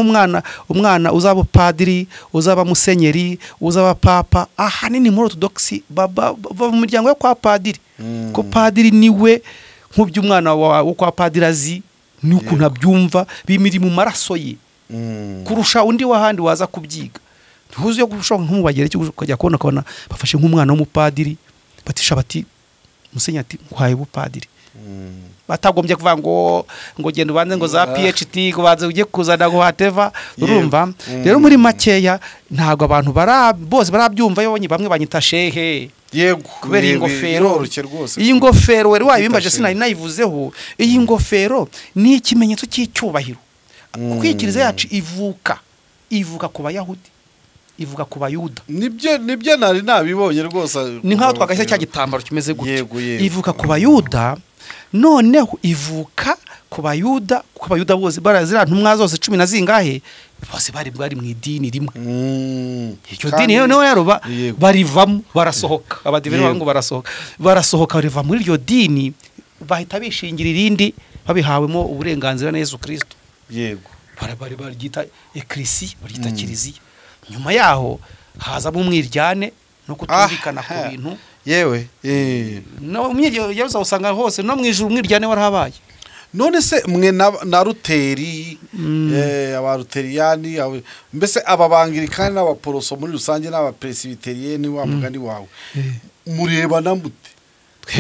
umwana uzaba padiri, uzaba musenyeri, uzaba papa, ahanini muri orthodoxy bava mu muryango yo kwa padiri. Ko padiri niwe nk'ubyo umwana wo kwa padiri azi n'ukuntu abyumva, bimiri mu maraso ye kurusha undi wahandi waza kubyiga. Ntuzuye gushaka nk'umubagere cyo kujya kubona bafashe nk'umwana w'umupadiri batisha bati musenyeri ati nkwaye ubupadiri. Batagombye kuvuga ngo genda ubanze ngo za PhD kubanze ujye kuzana ngo whatever. Urumva rero muri makeya ntago abantu bose barabyumva. Yonye bamwe banyita shehe, yego kubera ingofero. Iyi ngofero wari wayibimbaje sinari nayivuzeho. Iyi ngofero ni ikimenyetso cy'icyubahiro. Kwikiriza yacu ivuka ku Bayahudi, ivuga ku Bayuda. Nibyo nari nabibonye rwose. Ni nkaho twagashye cya gitambaro kimeze gutyo. Ivuka ku Bayuda, noneho ivuka ku Bayuda bose barazira ntumwa zose 10 na zingahe bose bari mu idini rimwe. Icyo dini rero barivamo barasohoka. Abadiveri bango barasohoka bariva muri iryo dini, bahita bishingira irindi babihawemo uburenganzira na Yesu Kristo. Yego bari barigita eklesi, barigita kiliziya. Nyuma yaho haza umwiryane no kutumvikana ku bintu. Yewe no umwiryane usanga hose no mwijuru umwiryane warahabaye. None se mwe na Ruteri abaruteriyani mbese ababangirikani n'abaporoso muri rusange n'abapresbiteriyeni wa mugani wawe murebana mute?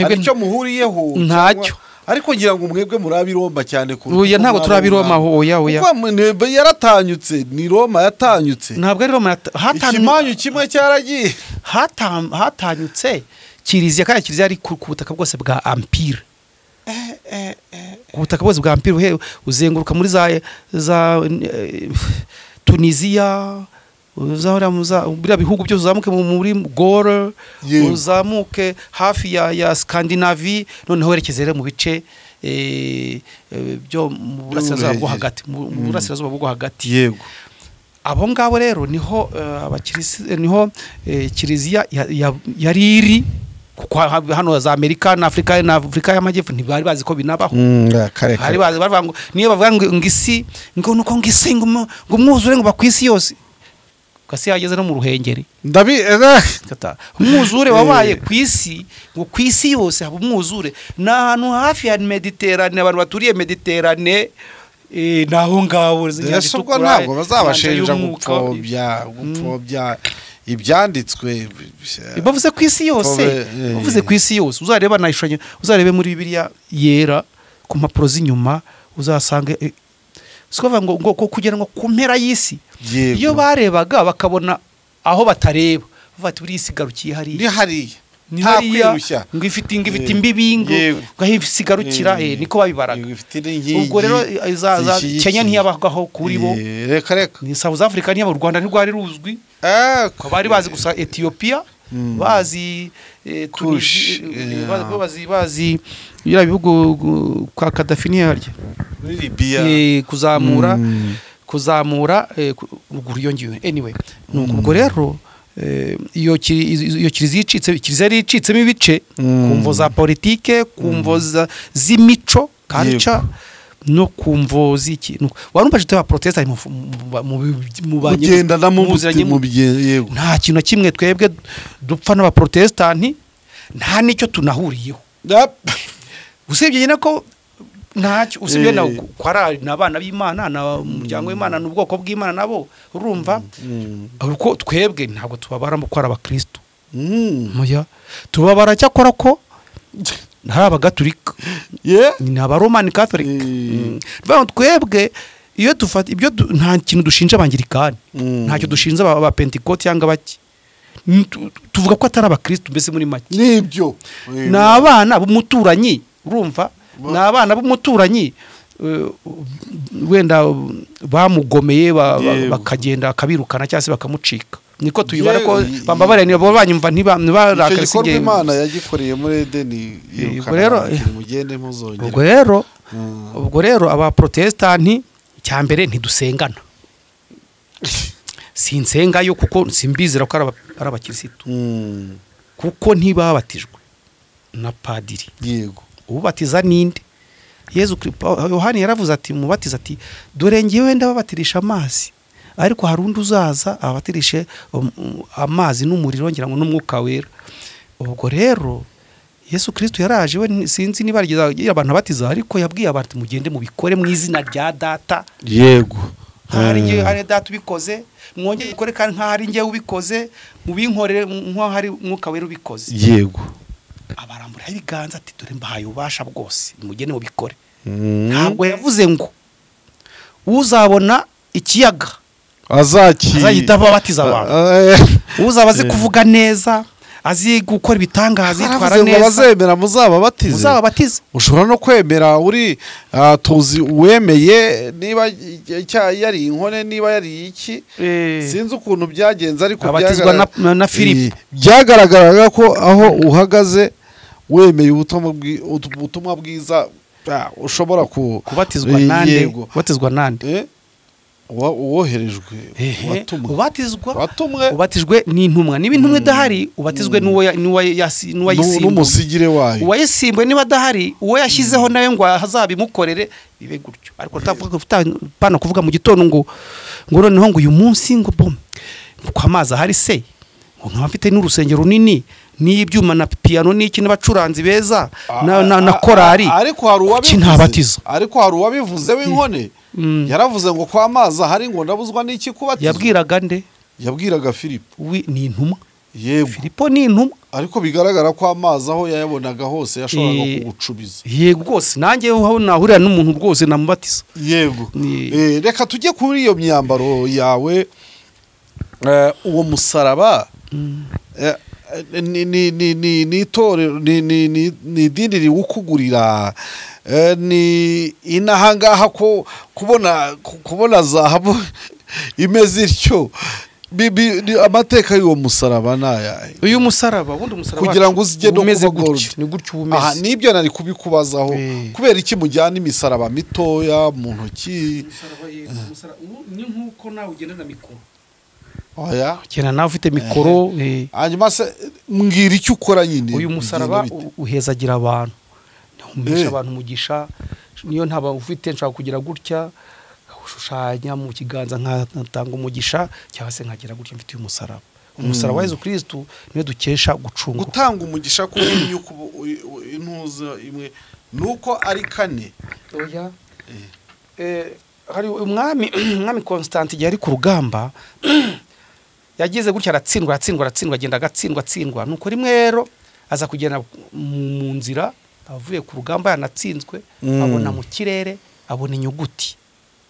Aricyo muhuriyeho ntacyo. Ariko ngira ngo mwebwe murabi Roma cyane ku Oya ntago turabi Roma hoya. Kuko yaratanyutse, ni Roma yatanyutse. Ntabwo ari Roma ikimanyu kimwe cyaragiye hatanyutse kiliziya, kandi kiliziya ari ku butaka bwose bwa empire. Ubutaka bwose bwa empire uzenguruka muri za Tunisia, bira bihugu byo uzamuke muri Gore, uzamuke hafi ya Scandinavie, noneho werekeze rero mu bice byo mu burasirazuba hagati, mu burasirazuba bwo hagati. Yego abo ngabo rero niho kiliziya yari iri. Kuko hano za Amerika na Afrika y'Amajyepfo ntibari bazi ko binabaho. Hari bazi bavuga ngo niyo bavuga ngo ngisi ngo nuko ngisi ngo umwuzure ngo bakwisi yose. Kasi yageze no mu Ruhengeri. Umwuzure wabaye kwisi, ngo kwisi yose haba umwuzure. Na hano hafi ya Mediterane, abantu baturiye Mediterane naho ngabo ntabwo bazabashenja gupfobya ibyanditswe bavuze ku isi yose bavuze ku isi yose uzareba nayishanye uzarebe muri Bibiliya yera ku mpapuro z'inyuma uzasanga sikuvuga ngo kugira ngo ku mpera y'isi iyo barebaga bakabona aho batareba bati buri isi garukiye hariya nta kwirushya ngo ifite imbibingo gahisigarukira niko babibaraga ubwo rero Kenya ntiyabagaho kuri bo reka ni South Africa niyo mu Rwanda ntirwari ruzwi ko bari bazi gusa Ethiopia bazi bazi bira bihugu kwa Gaddafi harya Libya kuzamura ruguru yongiwe anyway ubwo rero iyo kiliziya icitsemo ibice kumvo za politike kumvo z'imico culture no kumvo z'ikintu warumvaje twa protestant mu bagenda na mu yego nta kintu na kimwe twebwe dupfa n'aba protestant nta nicyo tunahuriyeho usibye nyine ko ntacyo usibye na kwara nabana b'Imana na umuryango w'Imana n'ubwoko bw'Imana nabo urumva uko twebwe ntabwo tubabara mu kwara abakristo muya tubabara cyakora ko ntari abagatolika ni abaroman catholic twebwe iyo dufata ibyo nta kintu dushinja abangirikani ntacyo dushinza aba pentecote cyangwa baki tuvuga ko atari abakristo mbese muri make nibyo n'abana b'umuturanyi urumva n'abana b'umuturanyi wenda bamugomeye bakagenda akabirukana cyangwa se bakamucika niko tuyibara ko bambabare ni banyumva ntibarakarisinge Imana yagikoreye muri Edeni rero mugende muzongera ubwo rero aba protestant cyambere ntidusengana sinsengayo kuko simbizira ko ari abakirisitu kuko ntibabatijwe na padiri yego ubatiza ninde Yesu Yohani yaravuze ati mubatiza ati dore ngiye ndababatirisha amazi ariko harundi uzaza abatirishe amazi n'umuriro ngira ngo n'umwuka wera ubwo rero Yesu Kristo yaraje we sinzi niba arigize abantu batiza ariko yabwiye abantu mugende mu bikore mu izina rya data yego hari ngiye ari data ubikoze mwongeye bikore kandi nk'ahari ngiye ubikoze mu binkorere nko hari umwuka wera ubikoze yego abarambura ibiganza ati dore mbahaye ubasha bwose mugene mu bikore ntabwo yavuze ngo uzabona ikiyaga azahita abatiza abantu uzabaze kuvuga neza azi gukora ibitangaza yitwara neza bazemera muzababatize ushobora no kwemera uri tuzi wemeye niba yari inkone niba yari iki sinzi ukuntu byagenze ariko abatizwa na Philippe byagaragaraga ko aho uhagaze wemeye ubutumwa bwiza ushobora kubatizwa nande uwoherejwe ubatijwe n'intumwa niba intumwa idahari ubatizwe n'uwayisimbuye n'umusigire wayo uwayisimbuye niba adahari uwo yashyizeho nawe ngo hazabimukorere bibe gutyo ariko utapana kuvuga mu gitondo ngo noneho ngo uyu munsi ngo kwa amazi ahari se ngo nkaba mfite n'urusengero runini n'ibyuma na piano n'iki n'abacuranzi beza na korari ariko hari uwabivuze w'inkone yaravuze ngo kwa amazi ahari ngo ndabuzwa n'iki kubatiza yabwiraga nde yabwiraga Philippe ni intumwa yego Philippe ni intumwa ariko bigaragara ko amazi aho yayabonaga hose yashoboraga kugucubiza yego rwose nanjye aho nahurira n'umuntu rwose namubatiza yego reka tujye kuri iyo myambaro yawe uwo musaraba ni itorero ni idini riwukugurira ni inahangaha ko kubona zahabu imeze ityo amateka y'uwo musaraba nayahe uyu musaraba wundi musaraba kugira ngo uzige no umeze kuba ni gutyo umeze aha nibyo nari kubikubazaho kubera iki mujyana imisaraba mitoya mu ntoki ni nkuko nawe ugendana mikoro oya kena nawe ufite mikoro hanyuma se mbwira icyo ukora nyine uyu musaraba uhezagira abantu umisha abantu mugisha niyo ntaba ufite nshaka kugira gutya ushushanya mu kiganza nkatanga umugisha cyangwa se nkagira gutya mfite uyu musaraba umusaraba wa Yesu Kristo niyo dukesha gucunga gutanga umugisha ku intuza imwe nuko ari kane oya hari umwami Constantine yari ku rugamba yagize gutya aratsindwa agenda agatsindwa nuko rimwe rero aza kugenda mu nzira avuye ku rugamba yanatsinzwe abona mu kirere abona inyuguti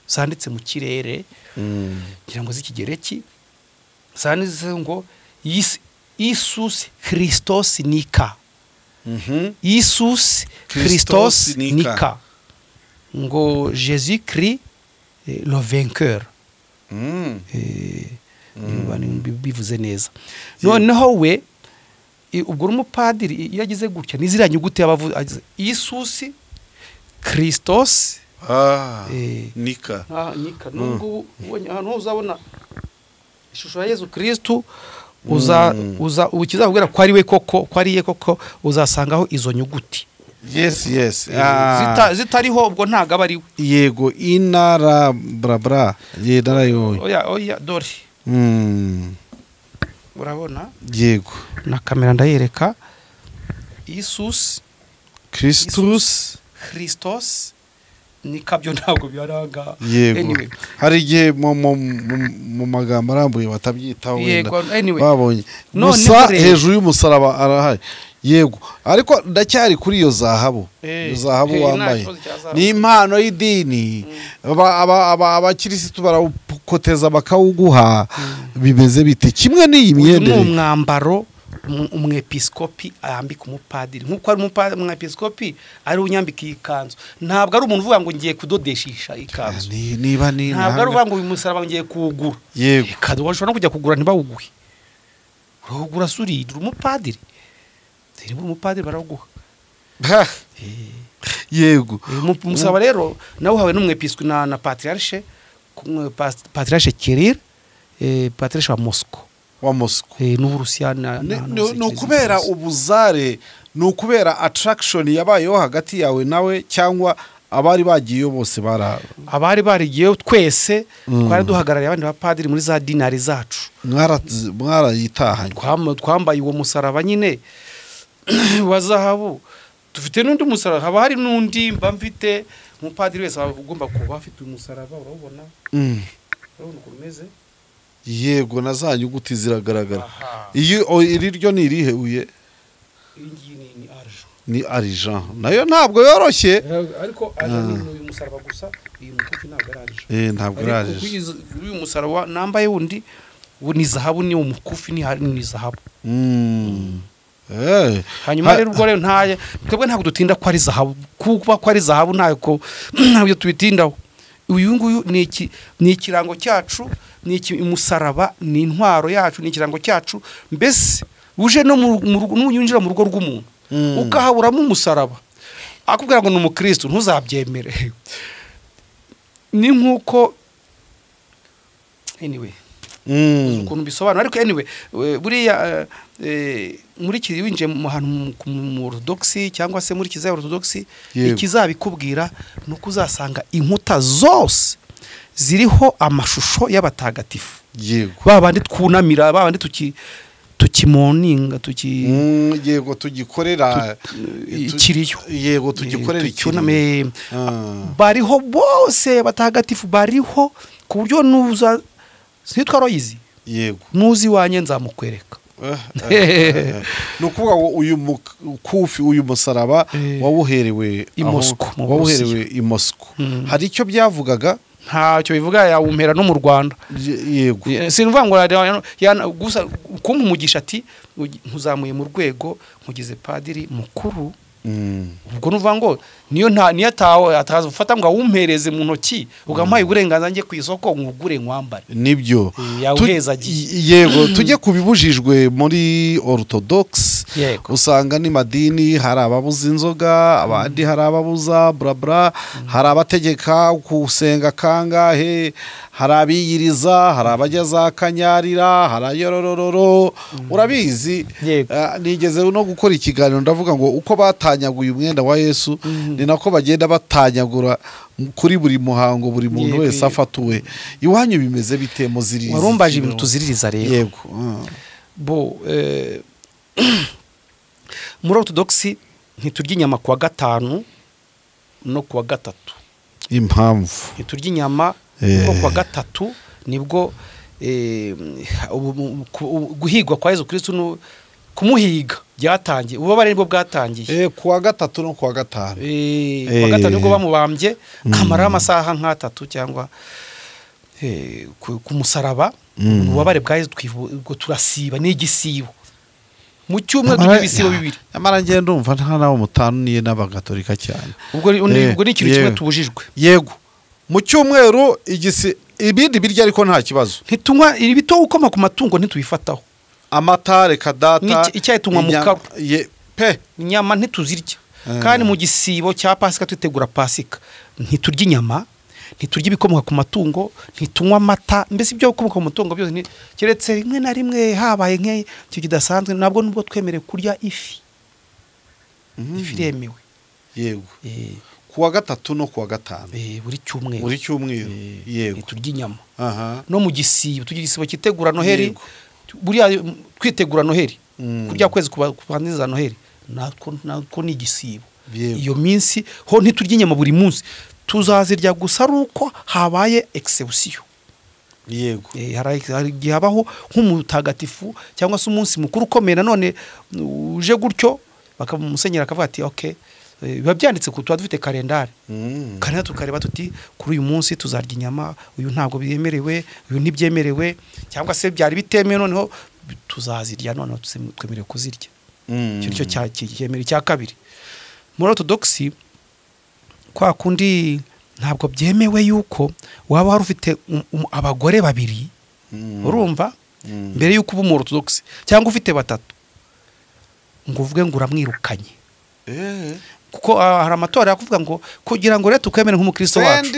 zanditse mu kirere ngira ngo z'ikigereki zanditse ngo Isus Christos Nika. Isus Christos Nika. Ngo Jésus Christ le vainqueur. Bivuze neza. Noneho we ubwo umupadiri iyo agize gutya nizira nyuguti yabavuze Isus Christos Nika. Nika. Nubwo ahantu uzabona ishusho ya Yesu Kristo ukizakubwira ko ari we koko ko ari ye koko uzasangaho izo nyuguti. Yes. Zitariho ubwo ntago aba ari we. Yego inara brabra yedarayo. Oya dore. Urabona? Yego. Na kamera ndayereka. Isus Christus nikabyo ntabwo byaranga. Anyway, hari igihe mu magambo arambuye batabyitaho wenda babonye gusa hejuru y'umusaraba arahari. Yego ariko ndacyari kuri iyo zahabu wambaye ni impano y'idini abakirisitu barawukoteza bakawuguha bimeze bite kimwe n'iyi myenda umwambaro umwepiskopi ayambika umupadiri nkuko ari umwepiskopi ari unyambika ikanzu ntabwo ari umuntu uvuga ngo ngiye kudodeshisha ikanzu ntabwo ari uvuga ngo uyu musaraba ngiye kuwugura. Yego kandi washobora no kujya kugura ntibawuguhe uragura surira umupadiri umupadiri barawuguha. Yego umusaraba rero nawe hawe n'umwepiskopi na patriarche Kirill patriarche wa Moscow n'Uburusiya no kubera ubuzare no kubera attraction yabayeho hagati yawe nawe cyangwa abari bagiye bose abari barigiye twese twari duhagarariye abandi bapadiri muri za dinari zacu mwarayitahanye twambaye uwo musaraba nyine wa zahabu dufite n'undi musaraba haba hari n'undi mba mfite umupadiri wese agomba kuba afite umusaraba urabona urabona uko umeze. Yego na za nyuguti ziragaragara. Iyo iri ryo ni irihe uye ni argent nayo ntabwo yoroshye ariko ni uyu musaraba gusa uyu mukufi ntabwo ari argent. Ntabwo ari argent uyu musaraba nambaye wundi ni zahabu ni umukufi ni zahabu. Hanyuma rero ubwo rero twebwe ntabwo dutinda ko ari zahabu kuko ko ari zahabu ntabwo tubitindaho. Uyu nguyu ni ikirango cyacu ni umusaraba ni intwaro yacu ni ikirango cyacu mbese uje no n'uyinjira mu rugo rw'umuntu ukahaburamo umusaraba akubwira ngo ni umukristo ntuzabyemere. Ni nkuko anyway ukuntu bisobanura ariko anyway buriya muri kiri winje mu hantu mu orthodoxy cyangwa se muri kiza orthodoxy ikizabikubwira nuko uzasanga inkuta zose ziriho amashusho y'abatagatifu. Yego babandi twunamira babandi tukimoninga yego tugikorera ikiriyo. Yego tugikorera icyuname bariho bose batagatifu bariho ku buryo nuza sitwa royizi. Yego nuzi wanye nzamukwereka. Nukuvuga ngo uyu mukufi uyu musaraba wawuherewe i Moscow hari icyo byavugaga ntacyo bivuga yawumpera no mu Rwanda. Yego sinvuga ngo gusa kumpumugisha ati nkuzamuye mu rwego nkugize padiri mukuru. Ubwo nuvuga ngo niyo atazufata ngo awumpereze mu ntoki ugampaye uburenganzira njye ku isoko nkugure nkwambare nibyo yawuhezagiye. Yego tujye kubibujijwe muri orthodox usanga ni madini hari ababuza inzoga abandi hari ababuza brabra hari abategeka kusenga kangahe hari abiyiriza hari abajya kanyarira hari ayorororo urabizi. Nigeze no gukora ikiganiro ndavuga ngo uko batanyaguye umwenda wa Yesu ni nako bagenda batanyagura kuri buri muhango buri muntu wese afatuwe. Iwanyu bimeze bite muziririza? Warumbaje ibintu tuziririza rero. Yego bo muri orthodoxy ntiturya inyama kuwa gatanu no kuwa gatatu. Impamvu ntiturya inyama kuko kuwa gatatu nibwo guhigwa kwa Yesu Kristo kumuhiga byatangiye ububabare nibwo bwatangiye kuwa gatatu no kuwa gatanu kuwa gatanu nibwo bamubambye kamara amasaha nk'atatu cyangwa ku musaraba ububabare bwa Yesu ubwo turasiba n'igisibo mu cyumweru cy'ibisibo bibiri amara ngende ndumva nta nawo mutaniye n'abagatolika cyane ubwo ni ikintu kimwe tubujijwe yego mu cyumweru ibindi birya ariko nta kibazo ntitunywa ibito ukoma ku matungo ntitubifataho amata reka data icyayi tunywa mu karu inyama ntituzirya kandi mu gisibo cya pasika twitegura pasika ntiturya inyama ntiturya ibikomoka ku matungo ntitunywa amata mbese ibyo bikomoka ku matungo byose keretse rimwe na rimwe habaye nk'icyo kidasanzwe nabwo nubwo twemerewe kurya ifi iremewe yego kuwa gatatu no kuwa gatanu buri cyumweru yego turya inyama no mu gisibo tugira igisibo kitegura noheri buriya twitegura noheri kurya kwezi kubanziza noheri nako ni igisibo iyo minsi ho ntiturya inyama buri munsi tuzazirya gusa ari uko habaye exception yego hari igihe habaho nk'umutagatifu cyangwa se umunsi mukuru ukomeye nanone uje gutyo bakamusenyera akavuga ati okay biba byanditse ku tuba dufite kalendari kandi tukareba tuti kuri uyu munsi tuzarya inyama uyu ntabwo byemerewe uyu ntibyemerewe cyangwa se byari bitemewe noneho tuzazirya noneho twemerewe kuzirya cyo cyemera cya kabiri muri orthodoxy kwa kundi ntabwo byemewe yuko waba wari ufite abagore babiri urumva mbere yuko uba mu orthodoxy cyangwa ufite batatu ngo uvuge ngo uramwirukanye kuko hari amatora yakuvuga ngo kugira ngo rero tukemere nk'umukristo wacu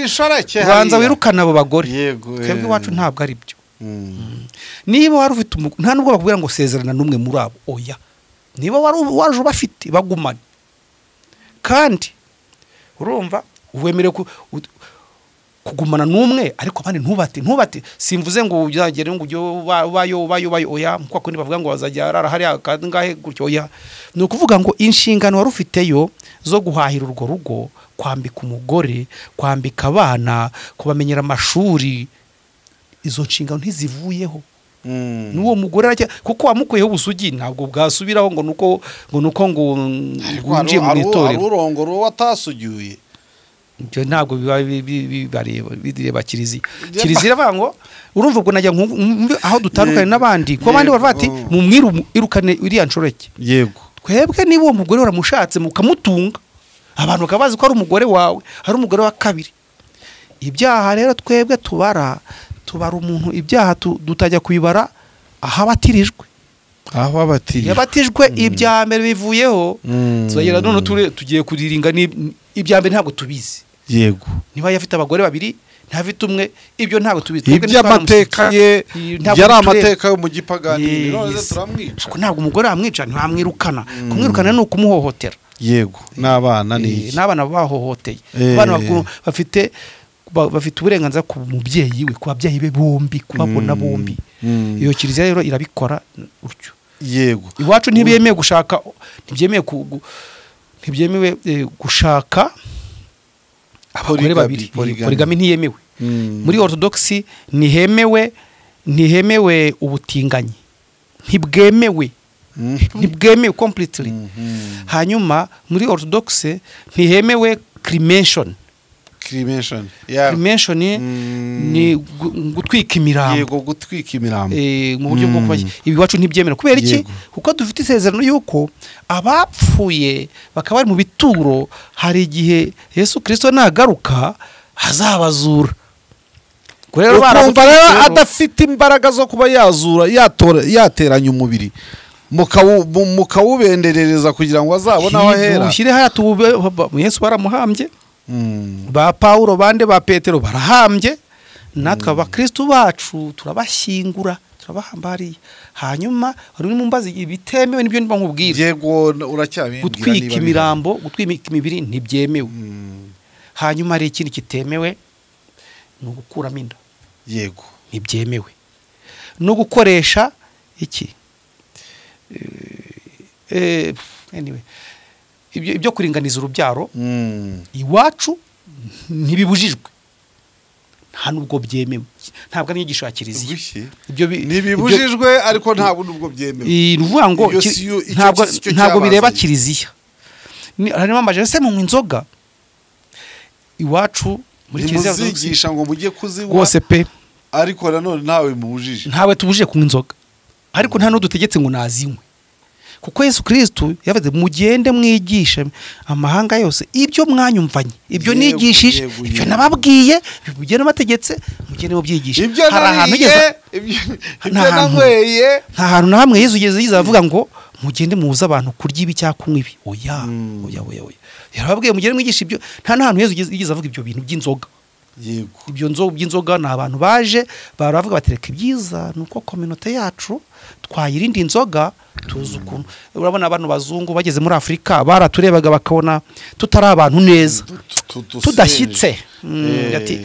ubanza wirukana abo bagore twebwe iwacu ntabwo ari byo niba wari ufite nta nubwo bakubwira ngo sezerana n'umwe muri abo oya niba waje ubafite bagumane kandi urumva uwemerewe kugumana n'umwe ariko abandi ntubate simvuze ngo uzagere ngo ubayo oya kwa kundi bavuga ngo bazajya arara hari ngahe gutyo oya ni ukuvuga ngo inshingano wari ufiteyo zo guhahira urwo rugo kwambika umugore kwambika abana kubamenyera amashuri izo nshingano ntizivuyeho n'uwo mugore kuko wamukuyeho ubusugi ntabwo bwasubiraho ngo nuko winjiye mu itorero urongoro watasugiye ibyo ntabwo bireba kiliziya bavuga ngo urumva ubwo najya aho dutandukanye n'abandi ko abandi bavuga ati mu irukane iriya nshoreke yego twebwe niba uwo mugore waramushatse mukamutunga abantu bakaba bazi ko ari umugore wawe ari umugore wa kabiri ibyaha rero twebwe tubara umuntu ibyaha dutajya kubibara aho abatirijwe yabatijwe ibya mbere bivuyeho tuzagera none tugiye kuriringa ibya mbere ntabwo tubizi yego niba yafite abagore babiri ntafite umwe ibyo ntabwo tubizi iby'amateka ye yari amateka yo mu gipagani none turamwica ntabwo umugore amwica ntamwirukana kumwirukana ni ukumuhohotera yego n'abana n'abana bahohoteye abana bafite uburenganzira ku mubyeyi we ku babyeyi be bombi kubabona bombi iyo kiliziya rero irabikora utyo yego iwacu ntibyemewe gushaka ntibyemewe gushaka abagore babiri polygamy ntiyemewe muri orthodoxy ntihemewe ubutinganyi ntibwemewe completely hanyuma muri orthodoxy ntihemewe cremation ni gutwika imirambo yego gutwika imirambo mu buryo bwo kuba ibi wacu ntibyemera kubera iki kuko dufite isezerano yuko abapfuye bakaba bari mu bituro hari igihe Yesu Kristo nagaruka azabazura ukumva rero adafite imbaraga zo kuba yazura yateranya umubiri mukawubenderereza kugira ngo azabone aho ahera ushyire hatube Yesu baramuhambye ba Paulo bande ba Petero barahambye natwe abakristo bacu turabashyingura turabahambariye hanyuma hari mu mbazi ibitemewe nibyo niba nkubwira yego uracyabindira gutwika imirambo gutwika imibiri ntibyemewe hanyuma ari ikindi kitemewe no gukuramo inda yego ntibyemewe no gukoresha iki anyway ibyo kuringaniza urubyaro iwacu ntibibujijwe nta nubwo byemewe, ntabwo ari inyigisho ya kiliziya. ibyo ntibibujijwe ariko ntabwo nubwo byemewe. Nuvuga ngo ntabwo bireba kiliziya. Harimo amaje se mu inzoga iwacu muri kiliziya muzigisha ngo mujye kuzinywa rwose pe, ariko nanone ntawe mubujije, ntawe tubujije kunywa inzoga, ariko nta n'udutegetse ngo nazinywe, kuko Yesu Kristo yavuze mugende mwigisha amahanga yose ibyo mwanyumvanye, ibyo nigishije, ibyo nababwiye, ibyo nabategetse, mugende mubyigisha. Hari ahantu nta hantu na hamwe Yesu yigeze avuga ngo mugende mubuza abantu kurya ibi cyangwa kunywa ibi. Oya. Yarababwiye mugende mwigisha ibyo, nta n'ahantu Yesu yigeze avuga ibyo bintu by'inzoga. Yego. Ibyo by'inzoga ni abantu baje baravuga batereka ibyiza nuko community yacu twayirinda inzoga, tuzi ukuntu. Urabona abantu bazungu bageze muri Afrika baraturebaga bakabona tutari abantu neza, tudashyitse. Ati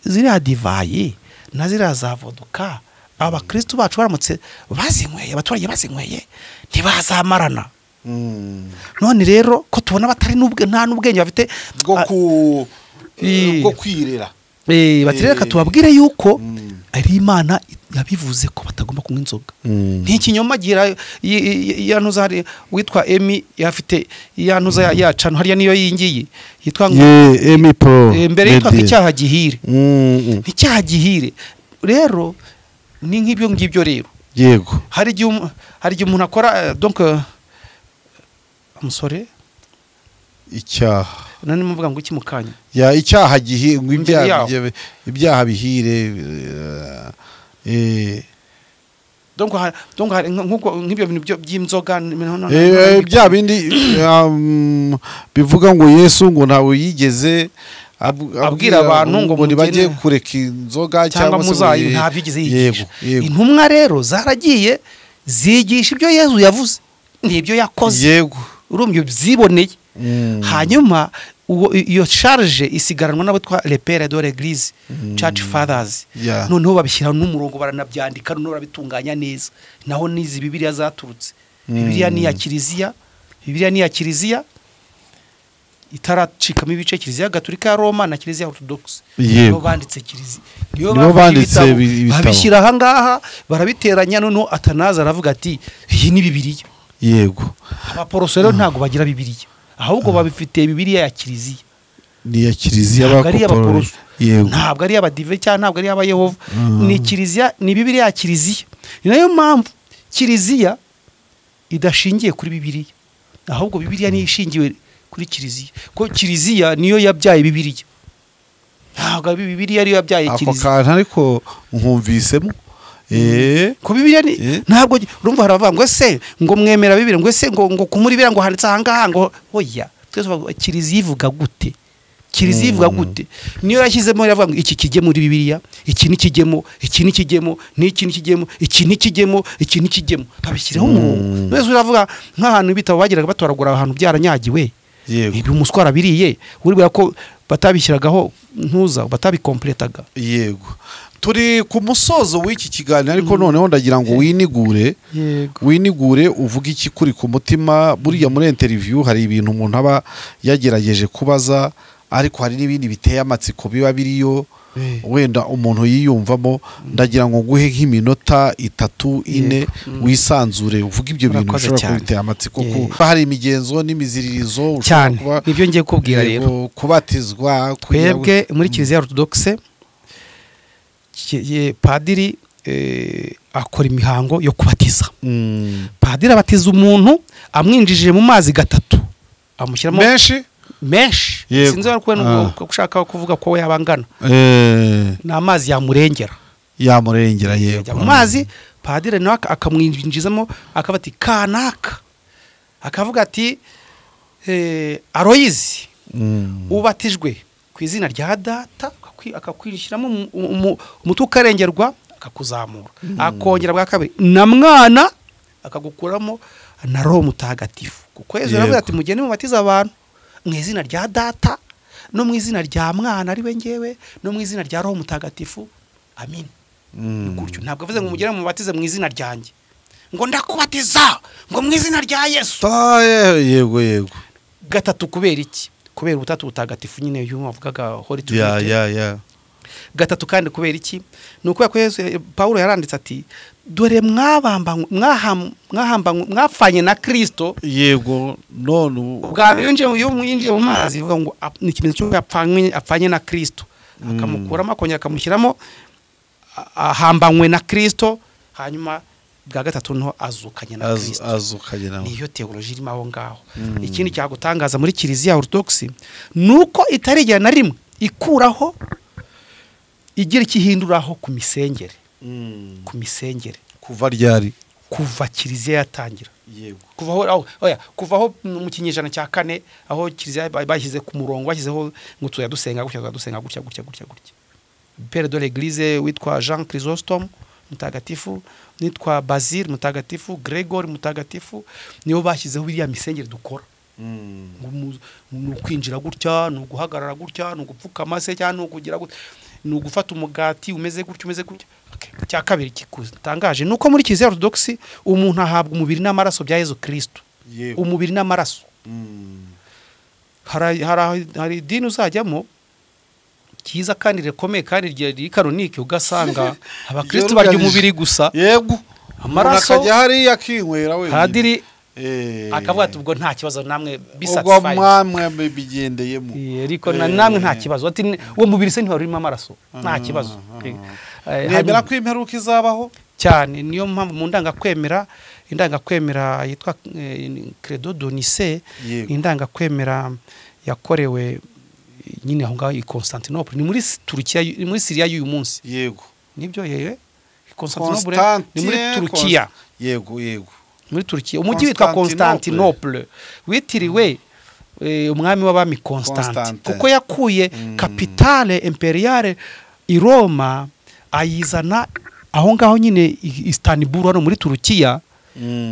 ziriya divayi na ziriya za vodka abakristo bacu baramutse bazinyweye, abaturage bazinyweye ntibazamarana. None rero ko tubona batari nta n'ubwenge bafite bwo kwirera, batireka tubabwire yuko ari Imana yabivuze ko batagomba kunywa inzoga. N'ikinyoma gira yantuza hari witwa Emi yafite yantuza yacano hariya niyo yingiye yitwa ngo Emi Pro, mbere yitwa icyaha gihire. Icyaha gihire rero ni nk'ibyo ngibyo rero. Yego. Hari igihe umuntu akora donc amusore icyaha nani muvuga ngo iki mukanya ya icyaha gihingwa ibyaha bihire donc nk'ibyo bintu by'inzoga bya bindi bivuga ngo Yesu ngo ntawe yigeze abwira abantu ngo bajye kureka inzoga cyangwa muzayi, nta byigeze yigisha. Intumwa rero zaragiye zigisha ibyo Yesu yavuze n'ibyo yakoze. Yego. Urumye byiboneye. Hanyuma iyo charge isigaranwa n'abatwa les pères de l'église, church fathers. Noneho babishyira n'umurongo baranabyandika, noneho barabitunganya neza. Naho nizi Bibiliya zaturutse. Bibiliya ni ya kiliziya, Bibiliya ni ya kiliziya itaracikamo ibice, kiliziya Gatolika ya Roma na kiliziya Orthodox. Niyo banditse kiliziya, niyo banditse babishyira aha ngaha barabiteranya. Noneho Atanaza aravuga ati iyi ni Bibiliya. Yego. Abaporosero ntago bagira Bibiliya, ahubwo babifite Bibiliya ya kiliziya. Ni ya kiliziya bakoporo. Yego. Ntabwo ari abadive cyangwa ntabwo ari abayehova. Ni kiliziya, ni Bibiliya ya kiliziya. Ni nayo mpamvu kiliziya idashingiye kuri Bibiliya, ahubwo Bibiliya ni ishingiwe kuri kiliziya. Ko kiliziya niyo yabyaye Bibiliya, ntabwo Bibiliya ariyo yabyaye kiliziya. Ako kantu ariko nkumvisemo ko Bibiliya ntabwo urumva haravuga ngo se ngo mwemera Bibiliya ngo se ngo kumuri bira ngo handitse ahangaha ngo oya, twese kiliziya ivuga gute? Kiliziya ivuga gute? Niyo yashyizemo iravuga ngo iki kijye muri Bibiliya, iki nikijyemo, iki nikijyemo, n'iki nikijyemo, iki nikijyemo, iki nikijyemo, abishyiraho umurongo. Nese uravuga nk'ahantu bitabo bagiraga batoragura ahantu byaranyagiwe. Ibi umuswara biriye uribwa ko batabishyiragaho ntuza batabikompletaga. Yego. Turi ku musozo w'iki kiganiro ariko noneho ndagira ngo winigure uvuga iki kuri ku mutima. Buriya muri interview hari ibintu umuntu aba yagerageje kubaza, ariko hari n'ibindi biteye amatsiko biba biriyo wenda umuntu yiyumvamo. Ndagira ngo nguhe nk'iminota 3-4 wisanzure uvuga ibyo bintu bishobora kuba biteye amatsiko, ko hari imigenzo n'imiziririzo ushobora kuba nibyo ngiye kubwira rero. Kubatizwa twebwe muri kiliziya Orthodoxe padiri akora imihango yo kubatiza. Padiri abatiza umuntu amwinjije mu mazi 3, amushyiramo menshi sinzi ko ushaka kuvuga ko yabangana n'amazi yamurengera yego mu mazi. Padiri nawe akamwinjizamo akabati kanaka, akavuga ati Aroyizi ubatijwe ku izina rya data, akakwishyiramo umutwe ukarengerwa akakuzamura, akongera bwa kabiri na mwana akagukuramo na Roho Mutagatifu. Kuko Yesu yaravuze ati mugende mubatiza abantu mu izina rya data no mu izina rya mwana ari we ngewe no mu izina rya Roho Mutagatifu, amin. Gutyo ntabwo avuze ngo mugende mubatize mu izina ryanjye ngo ndakubatiza ngo mu izina rya Yesu. Yego 3 kubera iki? Kubera ubutatu butagatifu nyine y'uwo bavugaga Holy Trinity. gatatu kandi kubera iki nuko Paulo yaranditse ati dore mwafanye na Kristo yego none yinjiye mu mazi bivuga ngo ni ikimenyetso cyo apfanye na Kristo akamukuramo akongera akamushyiramo ahambanywe na Kristo hanyuma bwa gatatu no azukanye na Kristo niyo teoloji irimo aho ngaho ikindi cyagutangaza muri Kiliziya Orthodoxe nuko itarigera na rimwe ikuraho igira ikihinduraho ku misengere ku misengere kuva ryari kuva Kiliziya yatangira yego kuvaho mu kinyejana cya 4 aho Kiliziya bashyize ku murongo bashyizeho ngo tuyadusenga gutya Père de l'Église witwa Jean Chrysostome mutagatifu nitwa Basile mutagatifu Gregory mutagatifu niyo bashyizeho biriya misengere dukora kwinjira gutya no guhagarara gutya no gupfukama se cyane no kugira no gufata umugati umeze gutya cya kabiri kikutangaje nuko muri Kiliziya Orthodoxe umuntu ahabwa umubiri n'amaraso bya Yesu Kristo umubiri n'amaraso hari dini uzajyamo kiza kandi rekomeye kandi riri kanonike ugasanga abakristo barya umubiri gusa yego amaraso akajya hari yakinywera we hadiri akavuga ati ubwo nta kibazo namwe bisatisfied ubwo mwamwe bigendeyemo ariko namwe nta kibazo ati uwo mubiri se ntiwarimo amaraso nta kibazo nemera ko imperuka izabaho cyane niyo mpamvu mu indangakwemera yitwa Credo Donice indangakwemera yakorewe nyine aho ngaho i Constantinople ni muri Turukiya muri Syria y'uyu munsi yego nibyo Constantinople ni muri Turukiya yego muri Turukiya umujyi witwa Constantinople witiriwe umwami w'abami Constantine kuko yakuye capitale imperiale i Roma ayizana aho ngaho nyine Istanbul hano muri Turukiya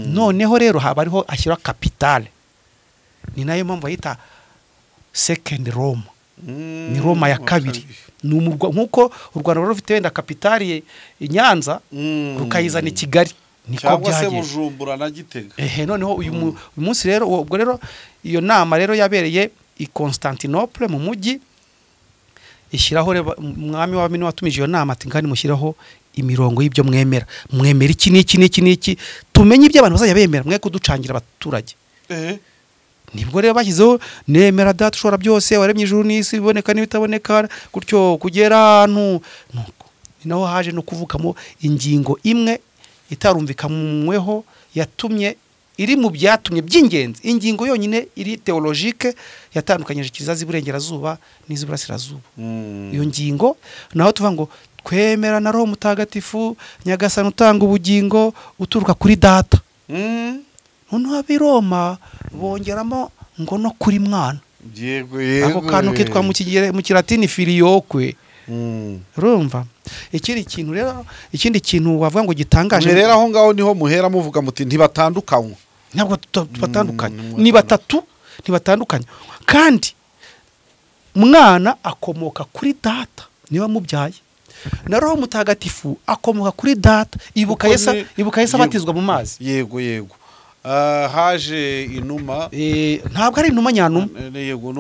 noneho rero habariho ashyira capitale ni nayo mpamvu yita second Rome ni Roma ya kabiri numurwa nkuko u Rwanda rufite wenda capitale Nyanza rukayizana i Kigali niko byagiye Bujumbura na Gitega noneho uyu munsi rero ubwo rero iyo nama rero yabereye i Constantinople mu mujyi ishyiraho umwami w'abami watumije iyo nama ati ngani mushyiraho imirongo y'ibyo mwemera iki n'iki tumenye ibyo abantu bazajya bemera mwe kuducangira abaturage nibwo rero bashyizeho nemera data ushobora byose waremye ijuru n'isi biboneka n'ibitaboneka gutyo kugera nuko naho haje no kuvukamo ingingo imwe itarumvikamweho yatumye iri mu byatumye by'ingenzi ingingo yonyine iri theologique yatandukanyije Kiliziya z'iburengerazuba n'iz'iburasirazuba iyo ngingo naho tuvuga ngo kwemera na Roho Mutagatifu Nyagasani utanga ubugingo uturuka kuri data noneho ab'Iroma bongeramo ngo no kuri mwana yego ako kantu kitwa mu Kilatini filioque urumva ikindi kintu wavuga ngo gitangaje rero aho ngaho niho muhera muvuga muti ntibatandukanywa ntabwo tubatandukanye ni batatu ntibatandukanye kandi mwana akomoka kuri data niba mubyaye na Roho Mutagatifu akomoka kuri data ibuka Yesu abatizwa mu mazi yego haje inuma ntabwo ari inuma nyanuma yego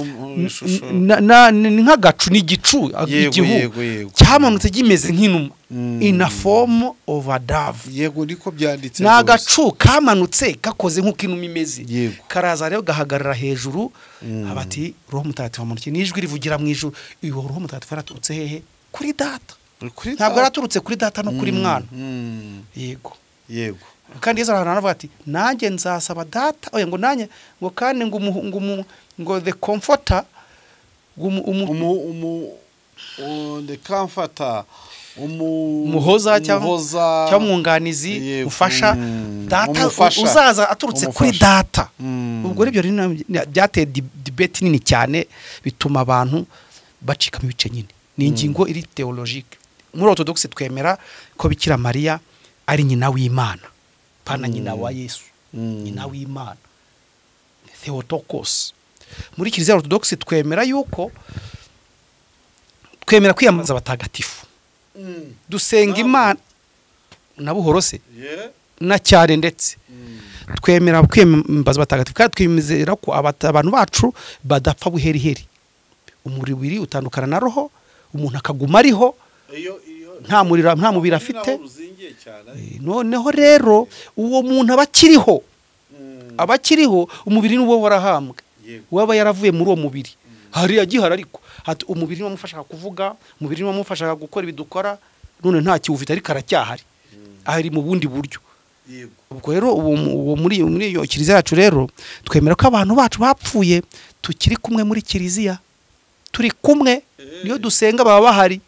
ni nk'agacu n'igicu igihu cyamanutse gimeze nk'inuma in a form of a dove yego niko byanditse n'agacu kamanutse gakoze nk'uko inuma imeze karaza rero gahagarara hejuru abati Roho Mutagatifu amanukiye n'ijwi rivugira mu ijuru iyo Roho Mutagatifu yaraturutse hehe kuri data ntabwo yaraturutse kuri data no kuri mwana yego kandi Yesu aravuga ati nanjye nzasaba data ngo nanjye ngo kandi ngo the comforter the comforter umuhoza cyangwa umwunganizi ufasha data uzaza aturutse kuri data ubwo ribyo byateye debate nini cyane bituma abantu bacika mu bice nyine ni ingingo iri theologique muri Orthodoxe twemera ko Bikira Mariya ari nyina w'Imana pana nyina wa Yesu nyina w'Imana Theotokos muri Kiliziya Orthodoxe twemera yuko twemera kwiyambaza abatagatifu dusenga Imana na buhoro se na cyane ndetse twemera kwiyambaza abatagatifu kandi twemezera ko abantu bacu badapfa buheriheri umubiri utandukana na roho umuntu akaguma ariho nta mubiri afite. Noneho rero uwo muntu abakiriho umubiri n'uwo warahambwe, waba yaravuye muri uwo mubiri hari agihara, ariko umubiri niwo mufasha kuvuga, umubiri niwo mufasha gukora ibidukora, none nta kiwufite ariko aracyahari, ari mu bundi buryo. Ubwo rero uwo muri iyo kiliziya yacu rero twemera ko abantu bacu bapfuye tukiri kumwe muri kiliziya, turi kumwe, niyo dusenga baba bahari,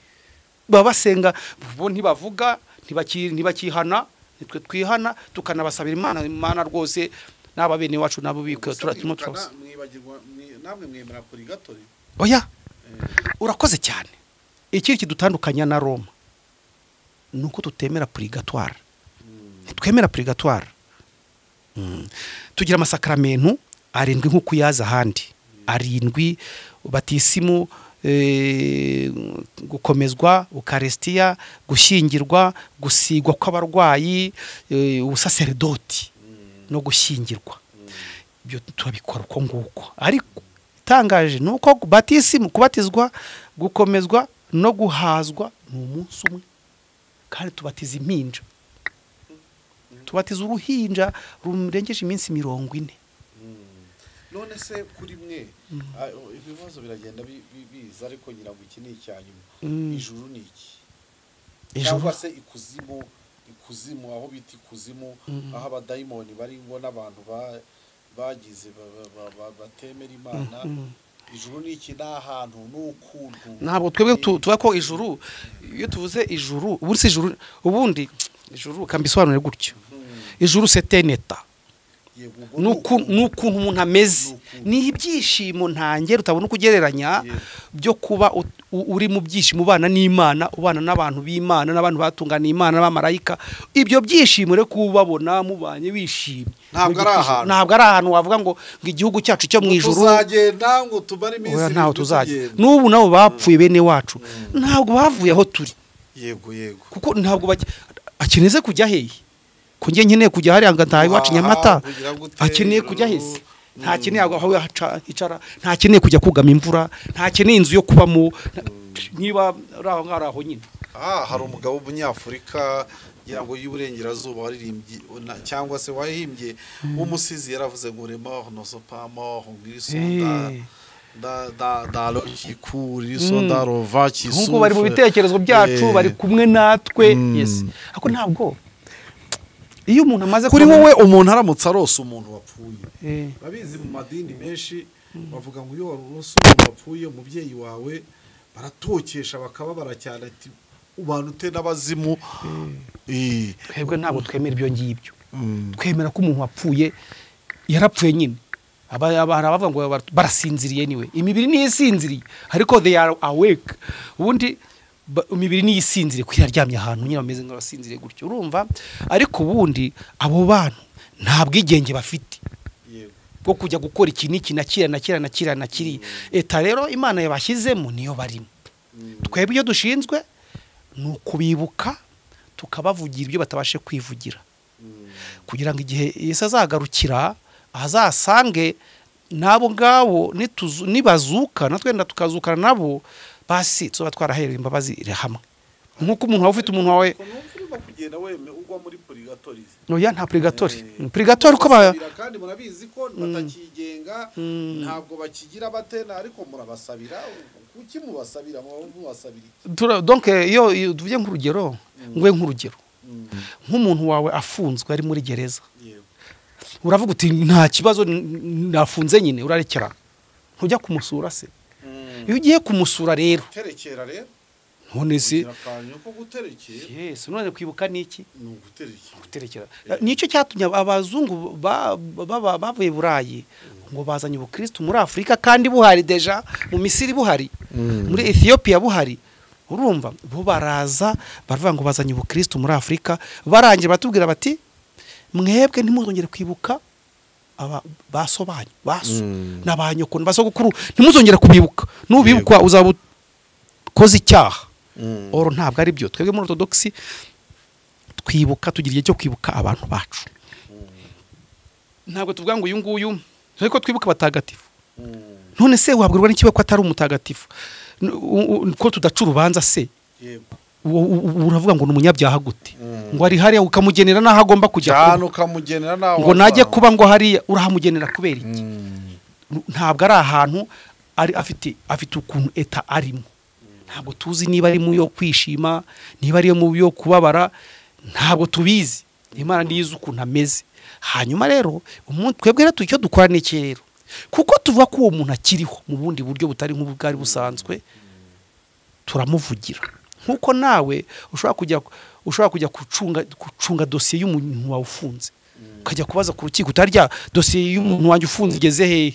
baba basenga, bo ntibavuga, ntibakihana, nitwe twihana tukanabasabira Imana rwose, n'aba bene wacu nabo bikwe turatimo twose. Namwe mwemera purigatori? Oya, urakoze cyane. Ikiri kidutandukanya na Roma nuko tutemera purigatoire. Twemera purigatoire. Tugira amasakramentu 7 nk'uko yaza handi, 7: batisimu, gukomezwa, ukaristia, gushyingirwa, gusigwa kw'abarwayi, ubusaserdoti no gushyingirwa. Byo turabikora uko nguko. Ariko tangaje nuko batisimu, kubatizwa, gukomezwa no guhazwa ni umunsi umwe, kandi tubatiza impinja, tubatiza uruhinja rurengeje iminsi 40. None se kuri mwe ibibazo biragenda biza, ariko ngira ngo iki ni icyanyuma. Ijuru ni iki? Cyangwa se ikuzimu, aho bita ikuzimu, aho abadayimoni bari ngo n'abantu bagize batemera Imana. Ijuru ni iki? N'ahantu n'ukuntu. Ntabwo twebwe tuba ko ijuru, iyo tuvuze ijuru, ubundi ijuru kambisobanure gutyo. Ijuru c'est un état. Nukuntu umuntu ameze, ni ibyishimo ntangere utabona kugereranya byo kuba uri mu byishimo, ubana n'Imana, ubana n'abantu b'Imana, n'abantu batunganiye Imana, n'abamarayika. Ibyo byishimo rero kubabona mubanye bishimye, ntabwo ari ahantu wavuga ngo igihugu cyacu cyo mu ijuru tuzagenda ngo tubare iminsi. Ntaho tuzagenda. N'ubu nabo bapfuye bene wacu ntabwo bavuye aho turi. Yego kuko ntabwo akeneze kujya hehe, ko ngiye nkeneye kujya hari angataye wacu Nyamata, akeneye kujya hese, ntakeneye aho icara, ntakeneye kujya kugama imvura, ntakeneye inzu yo kubamo, niba raho ngaraho nyine. Hari umugabo w'umunyafurika ngira ngo y'uburengerazuba waririmbye cyangwa se wahimbye umusizi, yaravuze ngo le mort ne sont pas morts, ngrisonda da lo kikuri sonda rova kisufu. Nkuko bari mu bitekerezo byacu, bari kumwe natwe. Yes, ako ntabwo iyo umuntu amaze kuri wowe umuntu aramutse arose umuntu wapfuye, babizi mu madini menshi bavuga ngo iyo warose umuntu wapfuye, umubyeyi wawe baratokesha bakababara cyane, ati ubana ute n'abazimu. Hebwe ntabwo twemera ibyo ngibyo. Twemera ko umuntu wapfuye yarapfuye nyine. Bavuga ngo barasinziriye, niwe imibiri niyo isinziriye, ariko they are awake. Ubundi imibiri niyo isinziriye, kwiryamye ahantu nyine bameze nk'abasinziriye gutyo, urumva. Ariko ubundi abo bantu nta bwigenge bafite bwo kujya gukora iki n'iki na kiriya. Eta rero Imana yabashyizemo niyo barimo. Twebwe iyo dushinzwe ni ukubibuka, tukabavugira ibyo batabashe kwivugira, kugira ngo igihe Yesu azagarukira azasange nabo ngabo nibazuka natwe tukazukana nabo, basi tuba twarahereye imbabazi hamwe. Nkuko umuntu wawe ufite umuntu wawe kugenda weme ugwa muri purigatori. Oya, nta purigatori. Purigatori uko kandi murabizi ko batakigenga, ntabwo bakigira batena, ariko murabasabira. Kuki mubasabira? Mubasabira donc iyo tuvuye nk'urugero, ngwe nk'urugero, nk'umuntu wawe afunzwe ari muri gereza, uravuga uti nta kibazo nafunze nyine, urarekera ntujya kumusura se. Iyo ugiye kumusura rero terekera rero, none se ko guterekera. Yes, none kwibuka niki? Guterekera. Nicyo cyatumye abazungu bavuye Burayi ngo bazanye ubukristo muri Afrika, kandi buhari deja mu Misiri, buhari muri Ethiopia, buhari. Urumva bo baraza baravuga ngo bazanye ubukristo muri Afrika, barangira batubwira bati mwebwe ntimuzongere kwibuka basobanyu baso n'abanyoko basogukuru, ntimuzongere kubibuka, nubibukwa uzaba koze icyaha. Oro ntabwo ari byo. Twebwe muri orthodoxy twibuka, tugira igihe cyo kwibuka abantu bacu. Ntabwo tuvuga ngo uyu nguyu, ariko twibuka batagatifu. None se wabwirwa n'ikibe ko atari umutagatifu? ko tudaca urubanza se uravuga ngo ni umunyabyaha gute ngo ari hariya ukamugenera n'aho agomba kujya cyane ukamugenera naho ngo najye kuba ngo hariya urahamugenera kubera iki ntabwo ari ahantu ari afite ukuntu eta arimo ntabwo tuzi niba ari mu yo kwishima niba ari mu yo kubabara ntabwo tubizi Imana niyizi ukuntu ameze hanyuma rero twebwe rero icyo dukora n'iki rero kuko tuvuga ko uwo muntu akiriho mu bundi buryo butari nk'ubwari busanzwe turamuvugira nkuko nawe ushobora kujya gucunga dosiye y'umuntu wawe ufunze ukajya kubaza ku rukiko utarya dosiye y'umuntu wanjye ufunze igeze hehe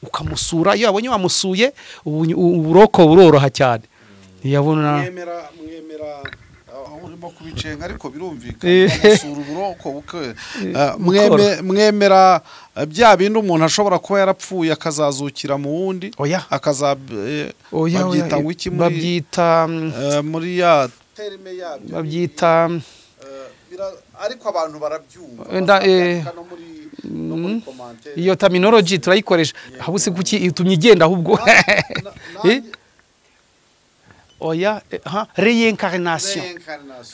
ukamusura iyo wabonye wamusuye uburoko buroroha cyane yabona mwemera urimo kubicenga ariko birumvikana amusura uburoko mwemera bya bindi umuntu ashobora kuba yarapfuye akazazukira mu wundi babyita ngo iki muri ya terime yabyo babyita ariko abantu barabyumva iyo terminology turayikoresha habuse kuki itumye igenda ahubwo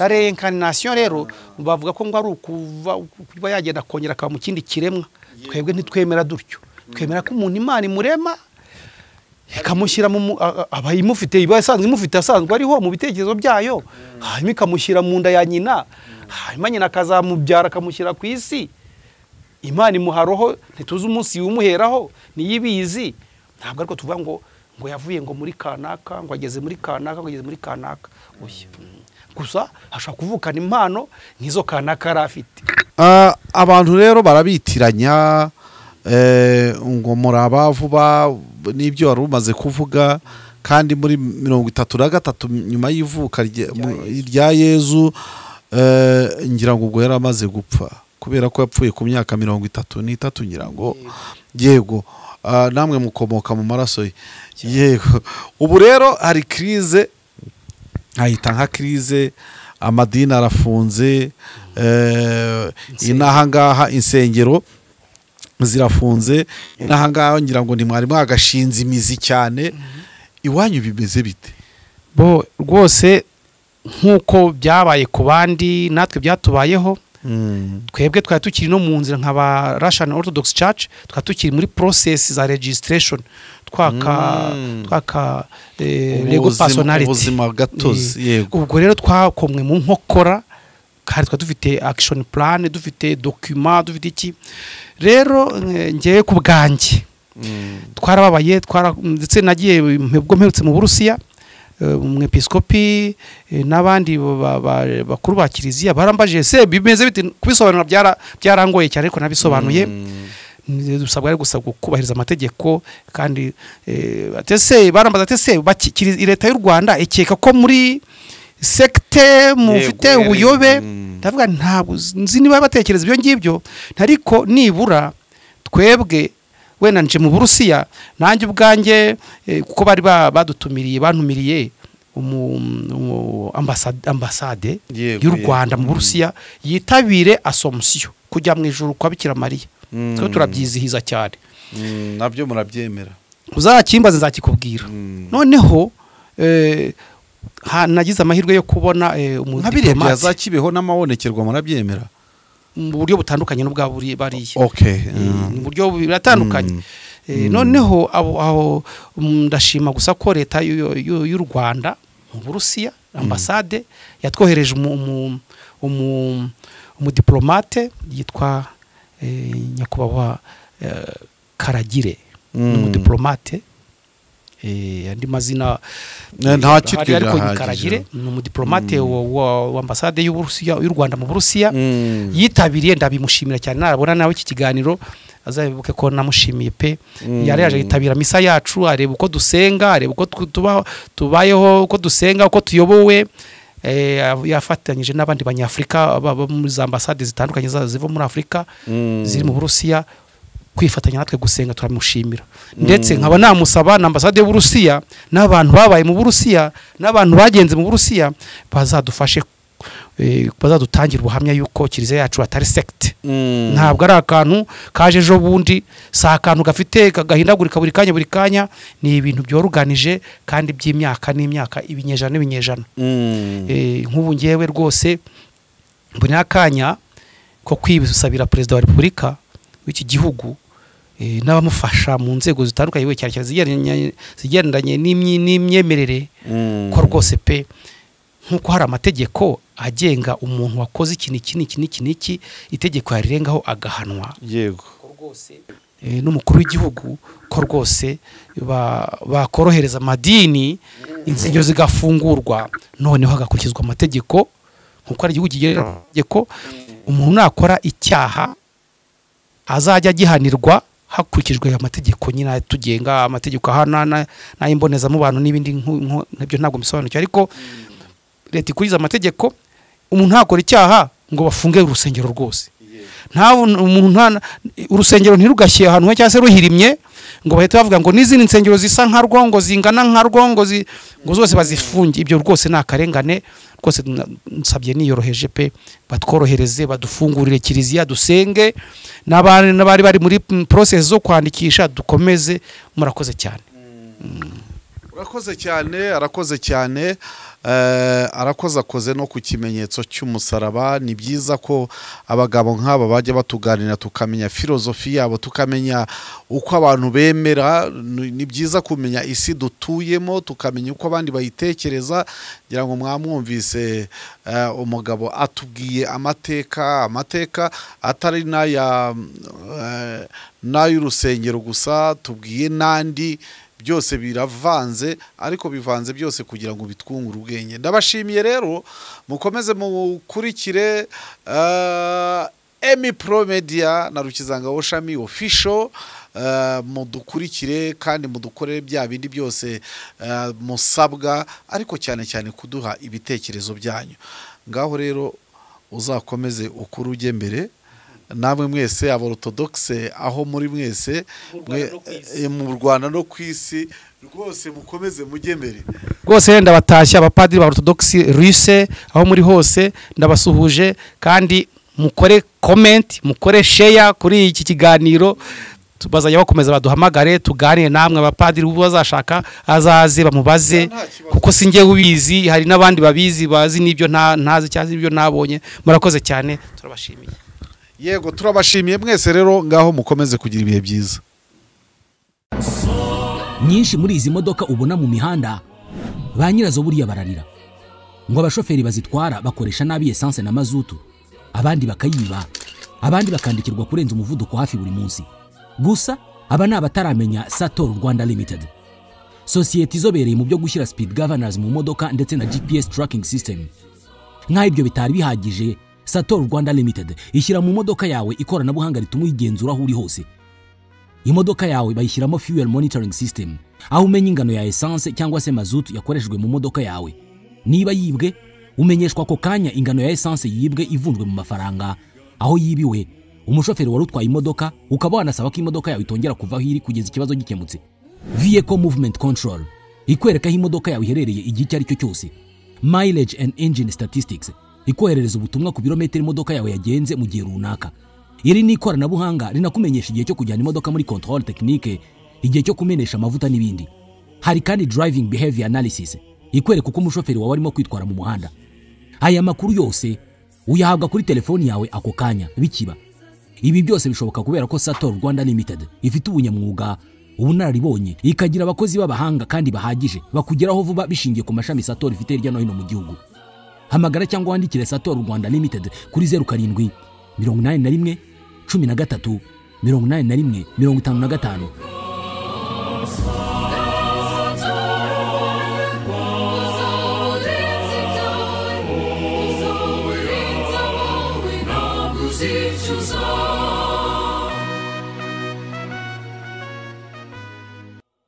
reincarnation rero bavuga ko ngo ari ukuba yagenda kongera akaba mu kindi kiremwa twebwe ntitwemera dutyo twemera ko umuntu Imana imurema ikamushyira abayimufite ibasanzwe imufite asanzwe ariho mu bitekerezo byayo hanyuma ikamushyira mu nda ya nyina hanyuma nyina akazamubyara akamushyira ku isi Imana imuha roho ntituzi umunsi yumuheraho niyibizi ntabwo ariko tuvuga ngo yavuye ngo muri kanaka ngo ageze muri kanaka ngo ageze muri kanaka gusa ashaka kuvukana impano nizo kanaka arafite abantu rero barabitiranya ngo muraba vuba n'ibyo wari umaze kuvuga kandi muri 33 nyuma y'ivuka rya Yezu ngira ngo ubwo yari amaze gupfa kubera ko yapfuye ku myaka 33 ngira ngo yego namwe mukomoka mu maraso yego ubu rero hari crise ahita nka crise amadini arafunze inaha ngaha insengero zirafunze inaha ngaha ngira ngo ni mwari mwagashinze imizi cyane iwanyu bimeze bite bo rwose nkuko byabaye ku bandi natwe byatubayeho twebwe twari tukiri no mu nzira nk'aba Russian Orthodox Church twari tukiri muri process za registration twaka legal personality ubuzima gatozi yego ubwo rero twakomwe mu nkokora kandi twari dufite action plan dufite document dufite iki rero ngiye ku bwanjye twarababaye ndetse nagiye mpebwo mperutse mu Burusiya umwepiskopi n'abandi bakuru ba kiliziya barambaje se bimeze bite kubisobanura byarangoye cyane ariko nabisobanuye dusabwa gusabwa kubahiriza amategeko kandi barambaza atese leta y'u Rwanda ikeka ko muri secte mufite ubuyobe ndavuga ntabwo nzi niba batekereza ibyo ngibyo ariko nibura twebwe wena nje mu Burusiya nanjye ubwanjye kuko bari bantumiriye ambasade y'u Rwanda mu Burusiya yitabire Assomption kujya mu ijuru kwa Bikira Mariya twe turabyizihiza cyane nabyo murabyemera uzakimbaza nzakikubwira noneho nagize amahirwe yo kubona umudiplomat yazakibeho n'amabonekerwa murabyemera mu buryo butandukanye n'ubwa bariye mu buryo biratandukanye noneho aho ndashima gusa ko leta y'u Rwanda mu Burusiya ambasade yatwohereje umudiplomate yitwa nyakubahwa Karagire umudiplomate andi mazina nta kiryo ariko Karagire ni umudiplomate wa ambasade y'u Rwanda mu Burusiya yitabiriye ndabimushimira cyane narabona nawe iki kiganiro azabibuke ko namushimiye pe yari yaje yitabira misa yacu areba uko dusenga areba uko tubayeho uko dusenga uko tuyobowe yafatanyije n'abandi banyafrika muri za ambasade zitandukanye ziva muri Afrika ziri mu Burusiya kwifatanya natwe gusenga turamushimira ndetse nkaba namusaba na ambasade y'u Burusiya n'abantu babaye mu Burusiya n'abantu bagenze mu Burusiya bazadufashe bazadutangira ubuhamya yuko kiliziya yacu atari secte. Ntabwo ari akantu kaje ejo bundi, si akantu gafite gahindagurika buri kanya, ni ibintu byoruganije kandi by'imyaka n'imyaka, ibinyejana n'ibinyejana. Nk'ubu ngewe rwose mbona akanya ko kwisabira perezida wa repubulika w'iki gihugu n'abamufasha mu nzego zitandukanye, we cyane zigendanye n'imyemerere, ko rwose pe nkuko hari amategeko agenga umuntu wakoze iki itegeko yarirengaho agahanwa. Yego. N'umukuru w'igihugu ko rwose bakorohereza amadini, insengero zigafungurwa, noneho hagakurikizwa amategeko nkuko ari igihugu kigira amategeko. Umuntu nakora icyaha azajya gihanirwa hakurikijwe amategeko nyine tugenga, amategeko ahana n'imboneza mu bantu n'ibindi nk'ibyo ntabwo bisobanukiwe, ariko leta ikuriza amategeko. Umuntu ntakora icyaha ngo bafunge urusengero rwose, urusengero ntirugashye ahantu cyangwa se ruhirimye ngo bahita bavuga ngo n'izindi nsengero zisa nka rwo, ngo zingana nka rwo, ngo zose bazifunge. Ibyo rwose ni akarengane rwose. Nsabye niyoroheje pe, batworohereze, badufungurire kiliziya dusenge, n'abari bari muri process zo kwandikisha dukomeze. Murakoze cyane. Urakoze cyane, arakoze cyane. Arakoze no ku kimenyetso cy'umusaraba. Ni byiza ko abagabo nk'aba bajya batuganira tukamenya filozofi yabo, tukamenya uko abantu bemera. Ni byiza kumenya isi dutuyemo, tukamenya uko abandi bayitekereza. Ngira ngo mwamwumvise umugabo atubwiye amateka atari n'ay'urusengero gusa, tubwiye n'andi. Byose biravanze, ariko bivanze byose kugira ngo bitwungure ubwenge. Ndabashimiye rero, mukomeze mukurikire Emipro Media na Rukizangabo Shami official. Mudukurikire kandi mudukorere bya bindi byose musabwa, ariko cyane kuduha ibitekerezo byanyu. Ngaho rero uzakomeze ukuru ujye mbere. Namwe mwese aborthodoxe aho muri mwese mu Rwanda no kwisi rwose mukomeze mujye mbere. Rwose ndabatashya abapadiri ba orthodoxe russe aho muri hose, ndabasuhuje kandi mukore comment, mukore share kuri iki kiganiro. Tubazajya bakomeza baduhamagare tuganire namwe. Abapadiri ubu bazashaka azaze bamubaze, kuko singe ubizi, hari n'abandi babizi bazi n'ibyo ntazi cyangwa ibyo nabonye. Murakoze cyane, turabashimiye. Yego, turabashimiye mwese rero. Ngaho mukomeze kugira ibihe byiza. Nyinshi muri izi modoka ubona mu mihanda ba nyirazo buriya bararira ngo abashoferi bazitwara bakoresha nabi essence na mazutu, abandi bakayiba, abandi bakandikirwa kurenza umuvuduko hafi buri munsi. Gusa aba ni abataramenya Sator Rwanda Limited, sosiyete izobereye mu byo gushyira speed governors mu modoka ndetse na GPS tracking system. Nk'aho ibyo bitari bihagije, Sator Rwanda Limited ishyira mu modoka yawe ikoranabuhanga rituma uyigenzura aho uri hose. Imodoka yawe bayishyiramo fuel monitoring system, aho umenya ingano ya essence cyangwa se mazutu yakoreshejwe mu modoka yawe. Niba yibwe, umenyeshwa ako kanya ingano ya essence yibwe ivunjwe mu mafaranga. Aho yibiwe, umushoferi wari utwaye imodoka ukaba wanasaba ko imodoka yawe itongera kuva aho iri kugeza ikibazo gikemutse. Vehicle movement control ikwereka aho imodoka yawe iherereye igihe icyo ari cyo cyose. Mileage and engine statistics ikoherereza ubutumwa ku birometero imodoka yawe yagenze mu gihe runaka. Iri ni ikoranabuhanga rinakumenyesha igihe cyo kujyana imodoka muri control technique, igihe cyo kumenesha amavuta n'ibindi. Hari kandi driving behavior analysis ikwereka uko umushoferi wawe arimo kwitwara mu muhanda. Aya makuru yose uyahabwa kuri telefoni yawe ako kanya bikiba. Ibi byose bishoboka kubera ko Sator Rwanda Limited ifite ubunyamwuga, ubunararibonye, ikagira abakozi b'abahanga kandi bahagije bakugeraho vuba bishingiye ku mashami Sator ifite hirya no hino mu gihugu. Hamagara cyangwa wandikire Sator Rwanda Limited kuri 07 81 13 81 55. Choose